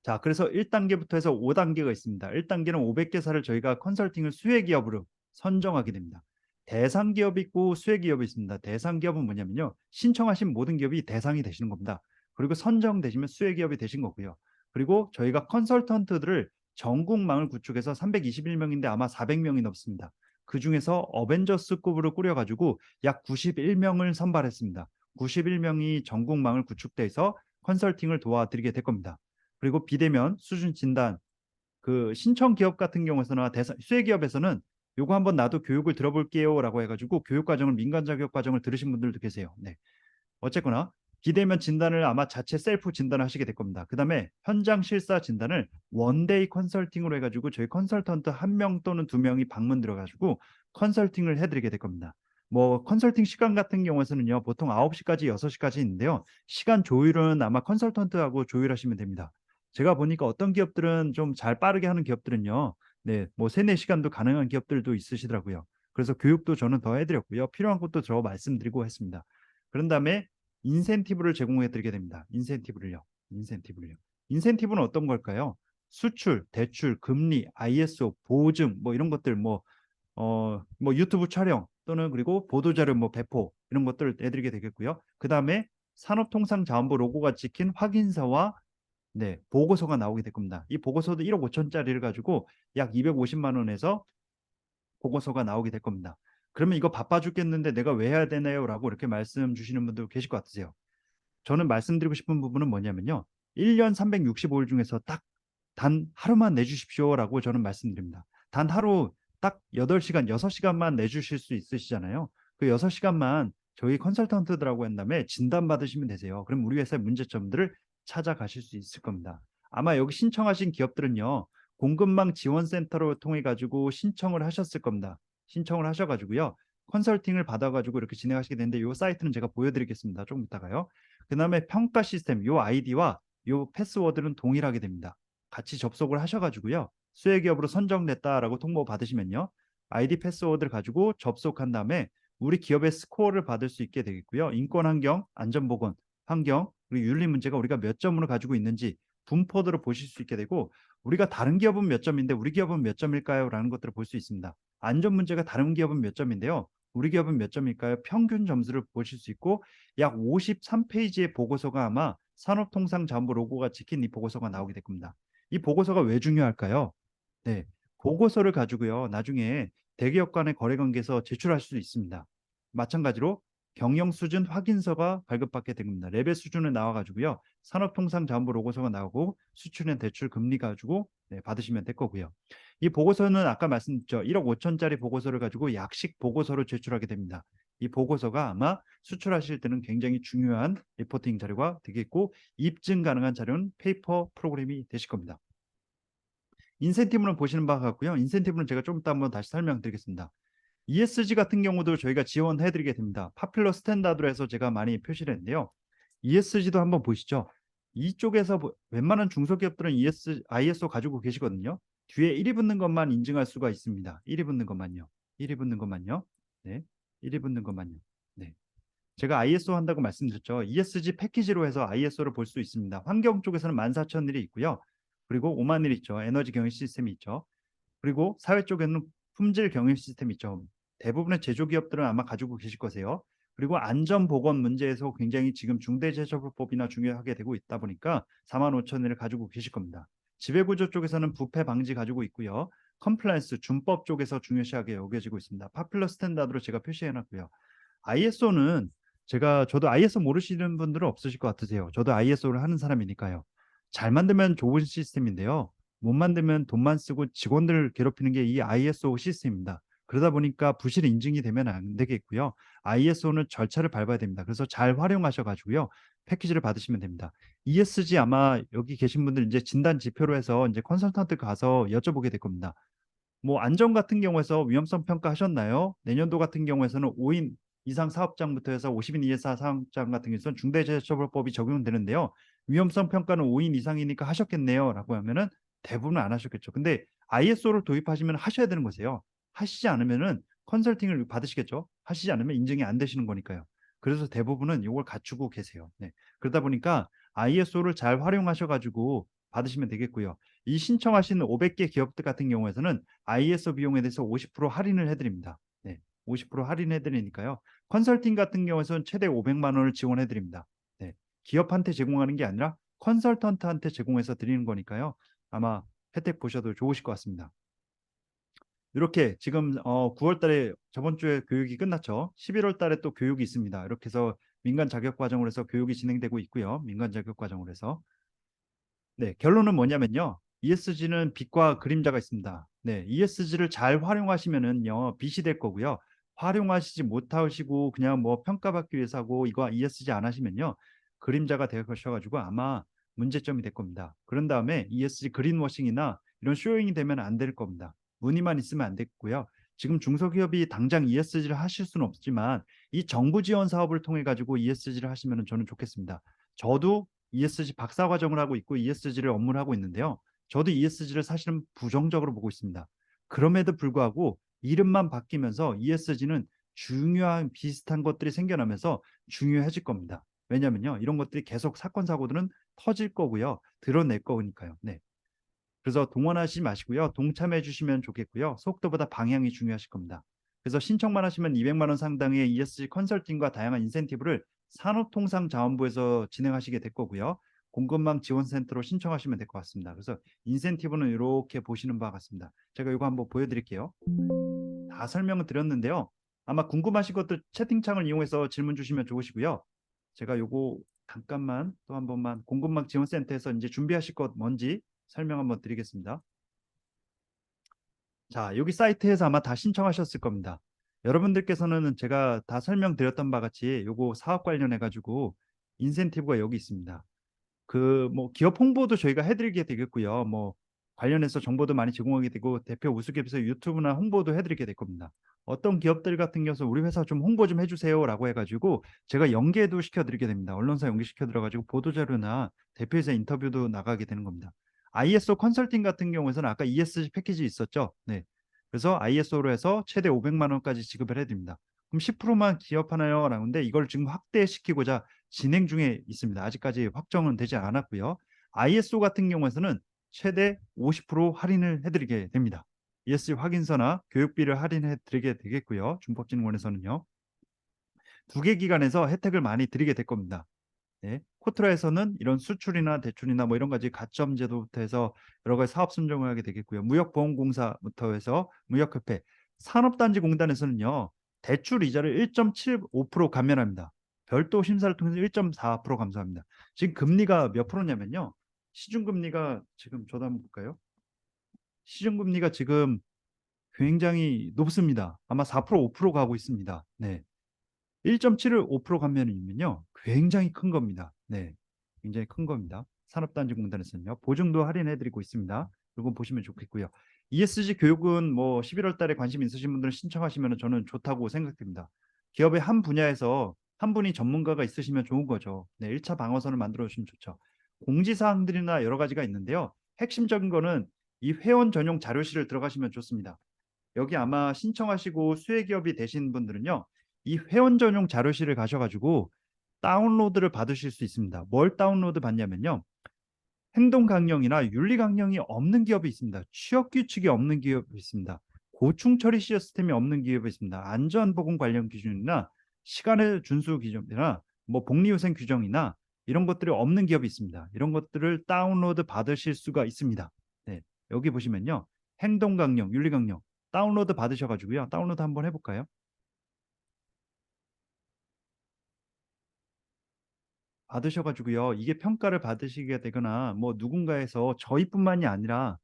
자, 그래서 1단계부터 해서 5단계가 있습니다. 1단계는 500개사를 저희가 컨설팅을 수혜기업으로 선정하게 됩니다. 대상 기업이 있고 수혜기업이 있습니다. 대상 기업은 뭐냐면요, 신청하신 모든 기업이 대상이 되시는 겁니다. 그리고 선정되시면 수혜기업이 되신 거고요. 그리고 저희가 컨설턴트들을 전국망을 구축해서 321명인데 아마 400명이 넘습니다. 그 중에서 어벤져스급으로 꾸려가지고 약 91명을 선발했습니다. 91명이 전국망을 구축돼서 컨설팅을 도와드리게 될 겁니다. 그리고 비대면 수준 진단, 그 신청 기업 같은 경우에서나 수혜 기업에서는 요거 한번 나도 교육을 들어볼게요라고 해가지고 교육 과정을, 민간 자격 과정을 들으신 분들도 계세요. 네. 어쨌거나 비대면 진단을 아마 자체 셀프 진단을 하시게 될 겁니다. 그 다음에 현장 실사 진단을 원데이 컨설팅으로 해가지고 저희 컨설턴트 1명 또는 2명이 방문 들어가지고 컨설팅을 해드리게 될 겁니다. 뭐 컨설팅 시간 같은 경우에서는요, 보통 9시까지 6시까지 있는데요. 시간 조율은 아마 컨설턴트하고 조율하시면 됩니다. 제가 보니까 어떤 기업들은 좀 잘 빠르게 하는 기업들은요, 네, 뭐 3, 4시간도 가능한 기업들도 있으시더라고요. 그래서 교육도 저는 더 해드렸고요. 필요한 것도 저 말씀드리고 했습니다. 그런 다음에 인센티브를 제공해 드리게 됩니다. 인센티브를요. 인센티브를요. 인센티브는 어떤 걸까요? 수출, 대출, 금리, ISO, 보증, 뭐 이런 것들, 뭐 유튜브 촬영, 또는 그리고 보도자료 뭐 배포 이런 것들을 내드리게 되겠고요. 그 다음에 산업통상자원부 로고가 찍힌 확인서와 네, 보고서가 나오게 될 겁니다. 이 보고서도 1억 5천짜리를 가지고 약 250만 원에서 보고서가 나오게 될 겁니다. 그러면 이거 바빠 죽겠는데 내가 왜 해야 되나요? 라고 이렇게 말씀 주시는 분들 계실 것 같으세요. 저는 말씀드리고 싶은 부분은 뭐냐면요. 1년 365일 중에서 딱 단 하루만 내주십시오라고 저는 말씀드립니다. 단 하루 딱 8시간, 6시간만 내주실 수 있으시잖아요. 그 6시간만 저희 컨설턴트들하고 한 다음에 진단 받으시면 되세요. 그럼 우리 회사의 문제점들을 찾아가실 수 있을 겁니다. 아마 여기 신청하신 기업들은요. 공급망 지원센터로 통해 가지고 신청을 하셨을 겁니다. 신청을 하셔가지고요. 컨설팅을 받아가지고 이렇게 진행하시게 되는데 이 사이트는 제가 보여드리겠습니다. 조금 이따가요. 그 다음에 평가 시스템, 이 아이디와 이 패스워드는 동일하게 됩니다. 같이 접속을 하셔가지고요. 수혜기업으로 선정됐다라고 통보 받으시면요. 아이디 패스워드를 가지고 접속한 다음에 우리 기업의 스코어를 받을 수 있게 되겠고요. 인권환경, 안전보건, 환경, 그리고 윤리 문제가 우리가 몇 점으로 가지고 있는지 분포도를 보실 수 있게 되고 우리가 다른 기업은 몇 점인데 우리 기업은 몇 점일까요? 라는 것들을 볼 수 있습니다. 안전 문제가 다른 기업은 몇 점인데요. 우리 기업은 몇 점일까요? 평균 점수를 보실 수 있고 약 53페이지의 보고서가 아마 산업통상자원부 로고가 찍힌 이 보고서가 나오게 될 겁니다. 이 보고서가 왜 중요할까요? 네, 보고서를 가지고요. 나중에 대기업 간의 거래관계에서 제출할 수 있습니다. 마찬가지로 경영 수준 확인서가 발급받게 됩니다. 레벨 수준을 나와가지고요. 산업통상자원부 로고서가 나오고 수출엔 대출 금리 가지고 네, 받으시면 될 거고요. 이 보고서는 아까 말씀드렸죠. 1억 5천짜리 보고서를 가지고 약식 보고서를 제출하게 됩니다. 이 보고서가 아마 수출하실 때는 굉장히 중요한 리포팅 자료가 되겠고 입증 가능한 자료는 페이퍼 프로그램이 되실 겁니다. 인센티브는 보시는 바가 같고요. 인센티브는 제가 좀 이따 한번 다시 설명드리겠습니다. ESG 같은 경우도 저희가 지원해드리게 됩니다. 파퓰러 스탠다드로 해서 제가 많이 표시를 했는데요. ESG도 한번 보시죠. 이쪽에서 웬만한 중소기업들은 ISO 가지고 계시거든요. 뒤에 1이 붙는 것만 인증할 수가 있습니다. 1이 붙는 것만요. 1이 붙는 것만요. 네, 1이 붙는 것만요. 네. 제가 ISO 한다고 말씀드렸죠. ESG 패키지로 해서 ISO를 볼 수 있습니다. 환경 쪽에서는 14,000일이 있고요. 그리고 5만 일 있죠. 에너지 경영 시스템이 있죠. 그리고 사회 쪽에는 품질 경영 시스템이 있죠. 대부분의 제조기업들은 아마 가지고 계실 거세요. 그리고 안전보건 문제에서 굉장히 지금 중대재해처벌법이나 중요하게 되고 있다 보니까 4만 5천 일을 가지고 계실 겁니다. 지배구조 쪽에서는 부패 방지 가지고 있고요. 컴플라이언스 준법 쪽에서 중요시하게 여겨지고 있습니다. 파퓰러 스탠다드로 제가 표시해놨고요. ISO는 저도 ISO 모르시는 분들은 없으실 것 같으세요. 저도 ISO를 하는 사람이니까요. 잘 만들면 좋은 시스템인데요. 못 만들면 돈만 쓰고 직원들 괴롭히는 게 이 ISO 시스템입니다. 그러다 보니까 부실 인증이 되면 안 되겠고요. ISO는 절차를 밟아야 됩니다. 그래서 잘 활용하셔가지고요. 패키지를 받으시면 됩니다. ESG 아마 여기 계신 분들 이제 진단 지표로 해서 이제 컨설턴트 가서 여쭤보게 될 겁니다. 뭐 안전 같은 경우에서 위험성 평가 하셨나요? 내년도 같은 경우에서는 5인 이상 사업장부터 해서 50인 이하 사업장 같은 경우에서는 중대재해처벌법이 적용되는데요. 위험성 평가는 5인 이상이니까 하셨겠네요. 라고 하면은 대부분 안 하셨겠죠. 근데 ISO를 도입하시면 하셔야 되는 거세요. 하시지 않으면은 컨설팅을 받으시겠죠. 하시지 않으면 인증이 안 되시는 거니까요. 그래서 대부분은 이걸 갖추고 계세요. 네. 그러다 보니까 ISO를 잘 활용하셔가지고 받으시면 되겠고요. 이 신청하신 500개 기업들 같은 경우에서는 ISO 비용에 대해서 50% 할인을 해드립니다. 네, 50% 할인해드리니까요. 컨설팅 같은 경우에서는 최대 500만 원을 지원해드립니다. 네, 기업한테 제공하는 게 아니라 컨설턴트한테 제공해서 드리는 거니까요. 아마 혜택 보셔도 좋으실 것 같습니다. 이렇게 지금 9월 달에 저번 주에 교육이 끝났죠. 11월 달에 또 교육이 있습니다. 이렇게 해서 민간 자격 과정으로 해서 교육이 진행되고 있고요. 민간 자격 과정으로 해서. 네, 결론은 뭐냐면요. ESG는 빛과 그림자가 있습니다. 네, ESG를 잘 활용하시면은요, 빛이 될 거고요. 활용하시지 못하시고 그냥 뭐 평가받기 위해서 하고 이거 ESG 안 하시면요, 그림자가 되셔가지고 아마 문제점이 될 겁니다. 그런 다음에 ESG 그린워싱이나 이런 쇼잉이 되면 안 될 겁니다. 문의만 있으면 안 됐고요. 지금 중소기업이 당장 ESG를 하실 수는 없지만 이 정부 지원 사업을 통해 가지고 ESG를 하시면 저는 좋겠습니다. 저도 ESG 박사 과정을 하고 있고 ESG를 업무를 하고 있는데요. 저도 ESG를 사실은 부정적으로 보고 있습니다. 그럼에도 불구하고 이름만 바뀌면서 ESG는 중요한 비슷한 것들이 생겨나면서 중요해질 겁니다. 왜냐하면요. 이런 것들이 계속 사건 사고들은 터질 거고요. 드러낼 거니까요. 네. 그래서 동원하지 마시고요. 동참해 주시면 좋겠고요. 속도보다 방향이 중요하실 겁니다. 그래서 신청만 하시면 200만 원 상당의 ESG 컨설팅과 다양한 인센티브를 산업통상자원부에서 진행하시게 될 거고요. 공급망 지원센터로 신청하시면 될 것 같습니다. 그래서 인센티브는 이렇게 보시는 바와 같습니다. 제가 이거 한번 보여드릴게요. 다 설명을 드렸는데요. 아마 궁금하신 것들 채팅창을 이용해서 질문 주시면 좋으시고요. 제가 요거 잠깐만 또 한 번만 공급망 지원센터에서 이제 준비하실 것 뭔지 설명 한번 드리겠습니다. 자, 여기 사이트에서 아마 다 신청하셨을 겁니다. 여러분들께서는 제가 다 설명드렸던 바 같이 요거 사업 관련해 가지고 인센티브가 여기 있습니다. 그 뭐 기업 홍보도 저희가 해드리게 되겠고요. 뭐 관련해서 정보도 많이 제공하게 되고 대표 우수기업에서 유튜브나 홍보도 해드리게 될 겁니다. 어떤 기업들 같은 경우 우리 회사 좀 홍보 좀 해주세요라고 해가지고 제가 연계도 시켜드리게 됩니다. 언론사 연계시켜 들어가지고 보도자료나 대표이사 인터뷰도 나가게 되는 겁니다. ISO 컨설팅 같은 경우에는 아까 ESG 패키지 있었죠. 네. 그래서 ISO로 해서 최대 500만 원까지 지급을 해드립니다. 그럼 10%만 기업하나요? 라는데 이걸 지금 확대시키고자 진행 중에 있습니다. 아직까지 확정은 되지 않았고요. ISO 같은 경우에는 최대 50% 할인을 해드리게 됩니다. ESG 확인서나 교육비를 할인해 드리게 되겠고요. 준법진흥원에서는요. 두 개 기관에서 혜택을 많이 드리게 될 겁니다. 네. 코트라에서는 이런 수출이나 대출이나 뭐 이런 가지 가점 제도부터 해서 여러 가지 사업 선정을 하게 되겠고요. 무역보험공사부터 해서 무역협회, 산업단지공단에서는요. 대출 이자를 1.75% 감면합니다. 별도 심사를 통해서 1.4% 감소합니다. 지금 금리가 몇 프로냐면요. 시중금리가 지금 저도 한번 볼까요? 시중금리가 지금 굉장히 높습니다. 아마 4%, 5% 가고 있습니다. 네. 1.7을 5% 감면이면요. 굉장히 큰 겁니다. 네. 굉장히 큰 겁니다. 산업단지공단에서는요. 보증도 할인해드리고 있습니다. 이건 보시면 좋겠고요. ESG 교육은 뭐 11월 달에 관심 있으신 분들은 신청하시면 저는 좋다고 생각됩니다. 기업의 한 분야에서 한 분이 전문가가 있으시면 좋은 거죠. 네, 1차 방어선을 만들어 주시면 좋죠. 공지사항들이나 여러 가지가 있는데요. 핵심적인 거는 이 회원 전용 자료실을 들어가시면 좋습니다. 여기 아마 신청하시고 수혜기업이 되신 분들은요. 이 회원 전용 자료실을 가셔가지고 다운로드를 받으실 수 있습니다. 뭘 다운로드 받냐면요. 행동 강령이나 윤리 강령이 없는 기업이 있습니다. 취업 규칙이 없는 기업이 있습니다. 고충 처리 시스템이 없는 기업이 있습니다. 안전보건 관련 기준이나 시간의 준수 기준이나 뭐 복리후생 규정이나 이런 것들이 없는 기업이 있습니다. 이런 것들을 다운로드 받으실 수가 있습니다. 네, 여기 보시면요. 행동 강령, 윤리 강령 다운로드 받으셔가지고요. 다운로드 한번 해볼까요? 받으셔가지고요. 이게 평가를 받으시게 되거나 뭐 누군가에서 저희뿐만이 아니라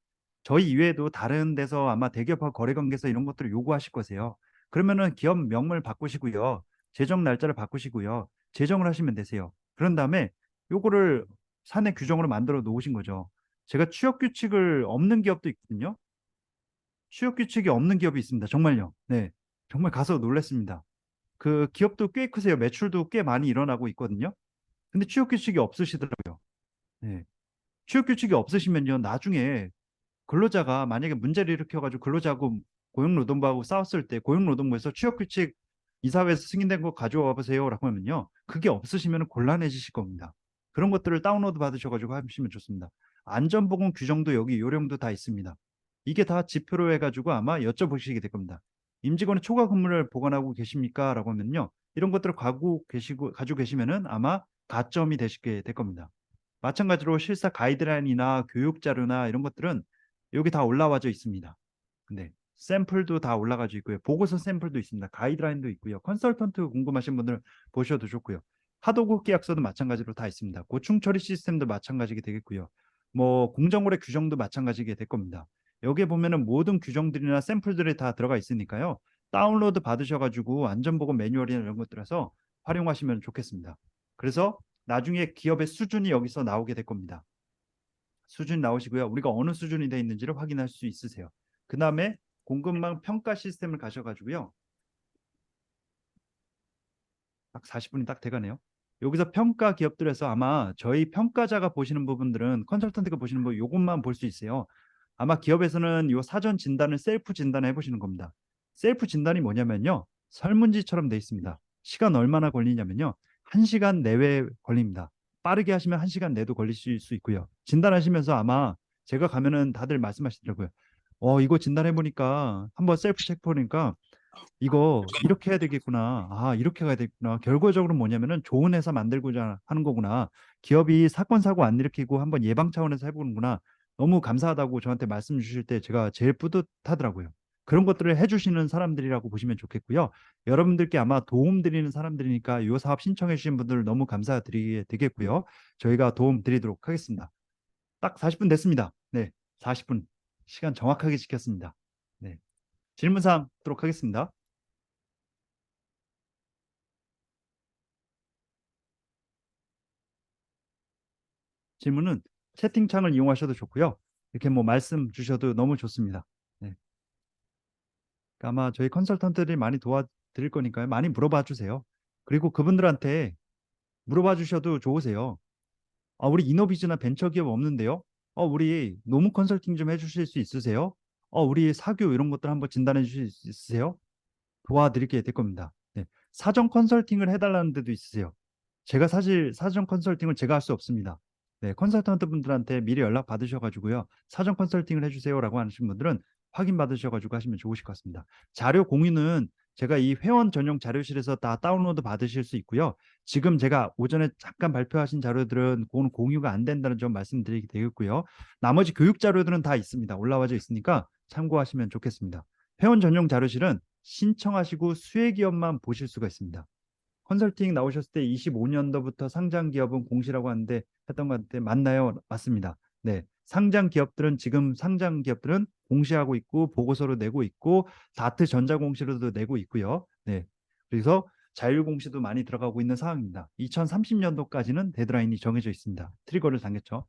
저희 이외에도 다른 데서 아마 대기업과 거래관계에서 이런 것들을 요구하실 거세요. 그러면은 기업 명을 바꾸시고요. 제정 날짜를 바꾸시고요. 제정을 하시면 되세요. 그런 다음에 요거를 사내 규정으로 만들어 놓으신 거죠. 제가 취업 규칙을 없는 기업도 있거든요. 취업 규칙이 없는 기업이 있습니다. 정말요. 네. 정말 가서 놀랐습니다. 그 기업도 꽤 크세요. 매출도 꽤 많이 일어나고 있거든요. 근데 취업 규칙이 없으시더라고요. 네. 취업 규칙이 없으시면요. 나중에 근로자가 만약에 문제를 일으켜가지고 근로자하고 고용노동부하고 싸웠을 때 고용노동부에서 취업 규칙 이사회에서 승인된 거 가져와 보세요라고 하면요. 그게 없으시면 곤란해지실 겁니다. 그런 것들을 다운로드 받으셔가지고 하시면 좋습니다. 안전보건 규정도 여기 요령도 다 있습니다. 이게 다 지표로 해가지고 아마 여쭤보시게 될 겁니다. 임직원의 초과 근무를 보관하고 계십니까? 라고 하면요. 이런 것들을 가지고 계시면은 아마 가점이 되시게 될 겁니다. 마찬가지로 실사 가이드라인이나 교육 자료나 이런 것들은 여기 다 올라와져 있습니다. 네. 샘플도 다 올라가져 있고요. 보고서 샘플도 있습니다. 가이드라인도 있고요. 컨설턴트 궁금하신 분들 보셔도 좋고요. 하도급 계약서도 마찬가지로 다 있습니다. 고충 처리 시스템도 마찬가지게 되겠고요. 뭐 공정거래 규정도 마찬가지게 될 겁니다. 여기에 보면은 모든 규정들이나 샘플들이 다 들어가 있으니까요. 다운로드 받으셔가지고 안전보건 매뉴얼이나 이런 것들에서 활용하시면 좋겠습니다. 그래서 나중에 기업의 수준이 여기서 나오게 될 겁니다. 수준 나오시고요. 우리가 어느 수준이 되어 있는지를 확인할 수 있으세요. 그 다음에 공급망 평가 시스템을 가셔가지고요. 딱 40분이 딱 돼가네요. 여기서 평가 기업들에서 아마 저희 평가자가 보시는 부분들은 컨설턴트가 보시는 부분 이것만 볼 수 있어요. 아마 기업에서는 이 사전 진단을 셀프 진단을 해보시는 겁니다. 셀프 진단이 뭐냐면요. 설문지처럼 돼 있습니다. 시간 얼마나 걸리냐면요. 1시간 내외 걸립니다. 빠르게 하시면 1시간 내도 걸리실 수 있고요. 진단하시면서 아마 제가 가면은 다들 말씀하시더라고요. 이거 진단해 보니까 한번 셀프 체크 보니까 이거 이렇게 해야 되겠구나. 아, 이렇게 가야 되겠구나. 결과적으로 뭐냐면은 좋은 회사 만들고자 하는 거구나. 기업이 사건 사고 안 일으키고 한번 예방 차원에서 해보는구나. 너무 감사하다고 저한테 말씀 주실 때 제가 제일 뿌듯하더라고요. 그런 것들을 해주시는 사람들이라고 보시면 좋겠고요. 여러분들께 아마 도움 드리는 사람들이니까 이 사업 신청해 주신 분들 너무 감사드리게 되겠고요. 저희가 도움 드리도록 하겠습니다. 딱 40분 됐습니다. 네, 40분 시간 정확하게 지켰습니다. 네, 질문사항 듣도록 하겠습니다. 질문은 채팅창을 이용하셔도 좋고요. 이렇게 뭐 말씀 주셔도 너무 좋습니다. 네. 그러니까 아마 저희 컨설턴트들이 많이 도와드릴 거니까요. 많이 물어봐 주세요. 그리고 그분들한테 물어봐 주셔도 좋으세요. 아, 우리 이노비즈나 벤처기업 없는데요. 우리 노무 컨설팅 좀 해주실 수 있으세요? 우리 사교 이런 것들 한번 진단해 주실 수 있으세요? 도와드리게 될 겁니다. 네. 사전 컨설팅을 해달라는 데도 있으세요. 제가 사실 사전 컨설팅을 제가 할 수 없습니다. 네, 컨설턴트 분들한테 미리 연락 받으셔가지고요. 사전 컨설팅을 해주세요라고 하시는 분들은 확인 받으셔가지고 하시면 좋으실 것 같습니다. 자료 공유는 제가 이 회원 전용 자료실에서 다 다운로드 받으실 수 있고요. 지금 제가 오전에 잠깐 발표하신 자료들은 그건 공유가 안 된다는 점 말씀드리게 되겠고요. 나머지 교육 자료들은 다 있습니다. 올라와져 있으니까 참고하시면 좋겠습니다. 회원 전용 자료실은 신청하시고 수혜 기업만 보실 수가 있습니다. 컨설팅 나오셨을 때 25년도부터 상장 기업은 공시라고 하는데 했던 것 같은데 맞나요? 맞습니다. 네. 상장 기업들은 지금 상장 기업들은 공시하고 있고 보고서로 내고 있고 다트 전자공시로도 내고 있고요. 네. 그래서 자율 공시도 많이 들어가고 있는 상황입니다. 2030년도까지는 데드라인이 정해져 있습니다. 트리거를 당겼죠.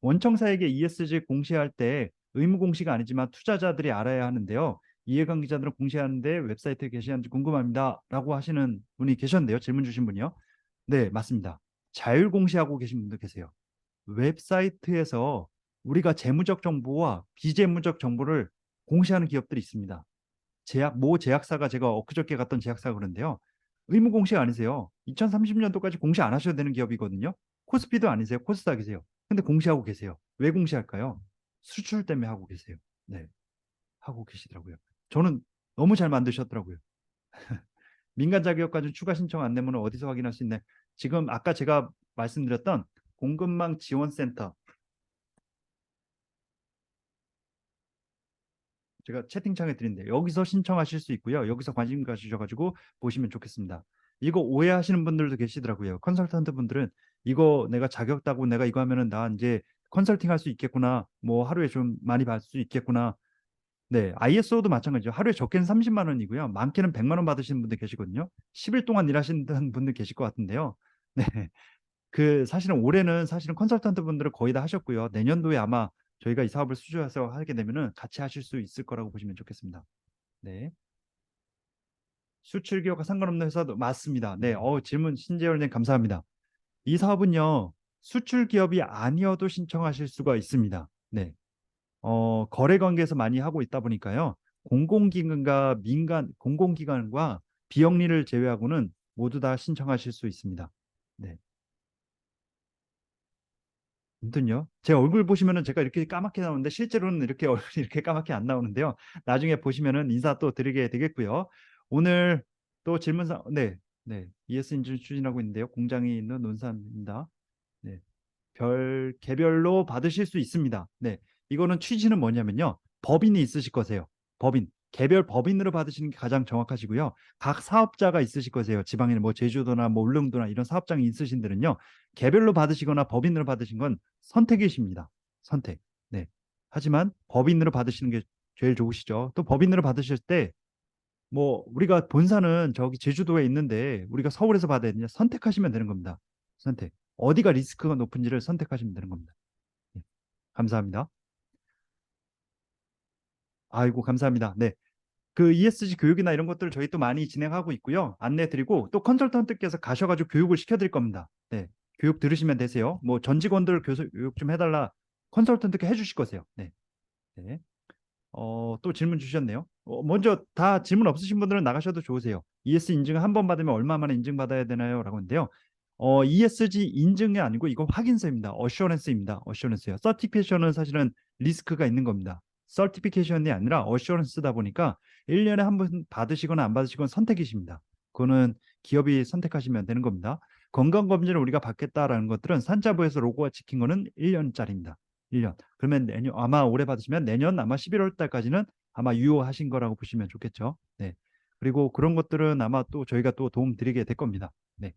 원청사에게 ESG 공시할 때 의무 공시가 아니지만 투자자들이 알아야 하는데요. 이해관 기자들은 공시하는데 웹사이트에 게시하는지 궁금합니다. 라고 하시는 분이 계셨는데요. 질문 주신 분이요. 네, 맞습니다. 자율 공시하고 계신 분도 계세요. 웹사이트에서 우리가 재무적 정보와 비재무적 정보를 공시하는 기업들이 있습니다. 모 제약사가 제가 엊그저께 갔던 제약사가 그런데요. 의무 공시가 아니세요. 2030년도까지 공시 안 하셔도 되는 기업이거든요. 코스피도 아니세요. 코스닥이세요. 근데 공시하고 계세요. 왜 공시할까요? 수출 때문에 하고 계세요. 네, 하고 계시더라고요. 저는 너무 잘 만드셨더라고요. 민간 자격까지 추가 신청 안 내면 어디서 확인할 수 있나요? 지금 아까 제가 말씀드렸던 공급망 지원센터 제가 채팅창에 드린데 여기서 신청하실 수 있고요. 여기서 관심 가지셔가지고 보시면 좋겠습니다. 이거 오해하시는 분들도 계시더라고요. 컨설턴트 분들은 이거 내가 자격 따고 내가 이거 하면은 나 이제 컨설팅 할 수 있겠구나. 뭐 하루에 좀 많이 받을 수 있겠구나. 네, ISO도 마찬가지죠. 하루에 적게는 30만 원이고요. 많게는 100만 원 받으시는 분들 계시거든요. 10일 동안 일하시는 분들 계실 것 같은데요. 네, 그 사실은 올해는 사실은 컨설턴트 분들은 거의 다 하셨고요. 내년도에 아마 저희가 이 사업을 수주해서 하게 되면은 같이 하실 수 있을 거라고 보시면 좋겠습니다. 네. 수출 기업과 상관없는 회사도 맞습니다. 네. 질문 신재열님 감사합니다. 이 사업은요. 수출 기업이 아니어도 신청하실 수가 있습니다. 네. 거래 관계에서 많이 하고 있다 보니까요. 공공기관과 민간 공공기관과 비영리를 제외하고는 모두 다 신청하실 수 있습니다. 네. 아무튼요. 제 얼굴 보시면은 제가 이렇게 까맣게 나오는데 실제로는 이렇게 얼굴이 이렇게 까맣게 안 나오는데요. 나중에 보시면은 인사 또 드리게 되겠고요. 오늘 또 질문상 네. 네. ES 인증 추진하고 있는데요. 공장이 있는 논산입니다. 네. 개별로 받으실 수 있습니다. 네. 이거는 취지는 뭐냐면요. 법인이 있으실 거세요. 법인. 개별 법인으로 받으시는 게 가장 정확하시고요. 각 사업자가 있으실 거세요. 지방에 뭐 제주도나 뭐 울릉도나 이런 사업장이 있으신 들은요. 개별로 받으시거나 법인으로 받으신 건 선택이십니다. 선택. 네. 하지만 법인으로 받으시는 게 제일 좋으시죠. 또 법인으로 받으실 때 뭐 우리가 본사는 저기 제주도에 있는데 우리가 서울에서 받아야 되냐 선택하시면 되는 겁니다. 선택. 어디가 리스크가 높은지를 선택하시면 되는 겁니다. 네. 감사합니다. 아이고 감사합니다. 네. 그 ESG 교육이나 이런 것들 저희 또 많이 진행하고 있고요. 안내 드리고 또 컨설턴트께서 가셔가지고 교육을 시켜드릴 겁니다. 네. 교육 들으시면 되세요. 뭐 전 직원들 교육 좀 해달라 컨설턴트께 해주실 거세요. 네. 네. 또 질문 주셨네요. 먼저 다 질문 없으신 분들은 나가셔도 좋으세요. ES 인증 한 번 받으면 얼마 만에 인증받아야 되나요? 라고 하는데요. ESG 인증이 아니고 이거 확인서입니다. 어슈어런스입니다. 어슈어런스요. 서티피케이션은 사실은 리스크가 있는 겁니다. 서티피케이션이 아니라 어슈런스다 보니까 1년에 한 번 받으시거나 안 받으시건 선택이십니다. 그거는 기업이 선택하시면 되는 겁니다. 건강검진을 우리가 받겠다라는 것들은 산자부에서 로고가 찍힌 거는 1년짜리입니다. 1년. 그러면 내년 아마 올해 받으시면 내년 아마 11월 달까지는 아마 유효하신 거라고 보시면 좋겠죠. 네. 그리고 그런 것들은 아마 또 저희가 또 도움 드리게 될 겁니다. 네.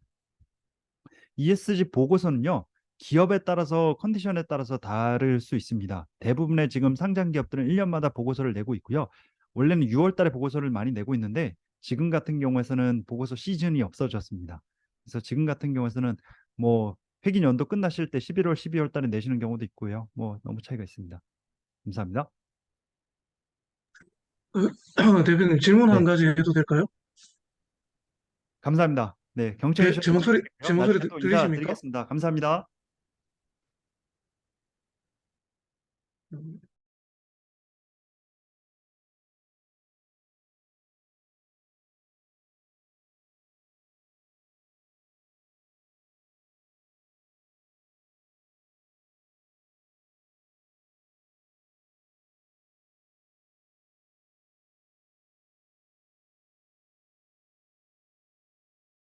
ESG 보고서는요, 기업에 따라서 컨디션에 따라서 다를 수 있습니다. 대부분의 지금 상장 기업들은 1년마다 보고서를 내고 있고요. 원래는 6월 달에 보고서를 많이 내고 있는데 지금 같은 경우에서는 보고서 시즌이 없어졌습니다. 그래서 지금 같은 경우에서는 뭐 회기 연도 끝나실 때 11월, 12월 달에 내시는 경우도 있고요. 뭐 너무 차이가 있습니다. 감사합니다. 대표님 질문 한 네, 가지 해도 될까요? 감사합니다. 네, 경청해 제 주셔서 제 감사드리고요. 목소리 나중에 또 들리십니까? 인사드리겠습니다. 감사합니다.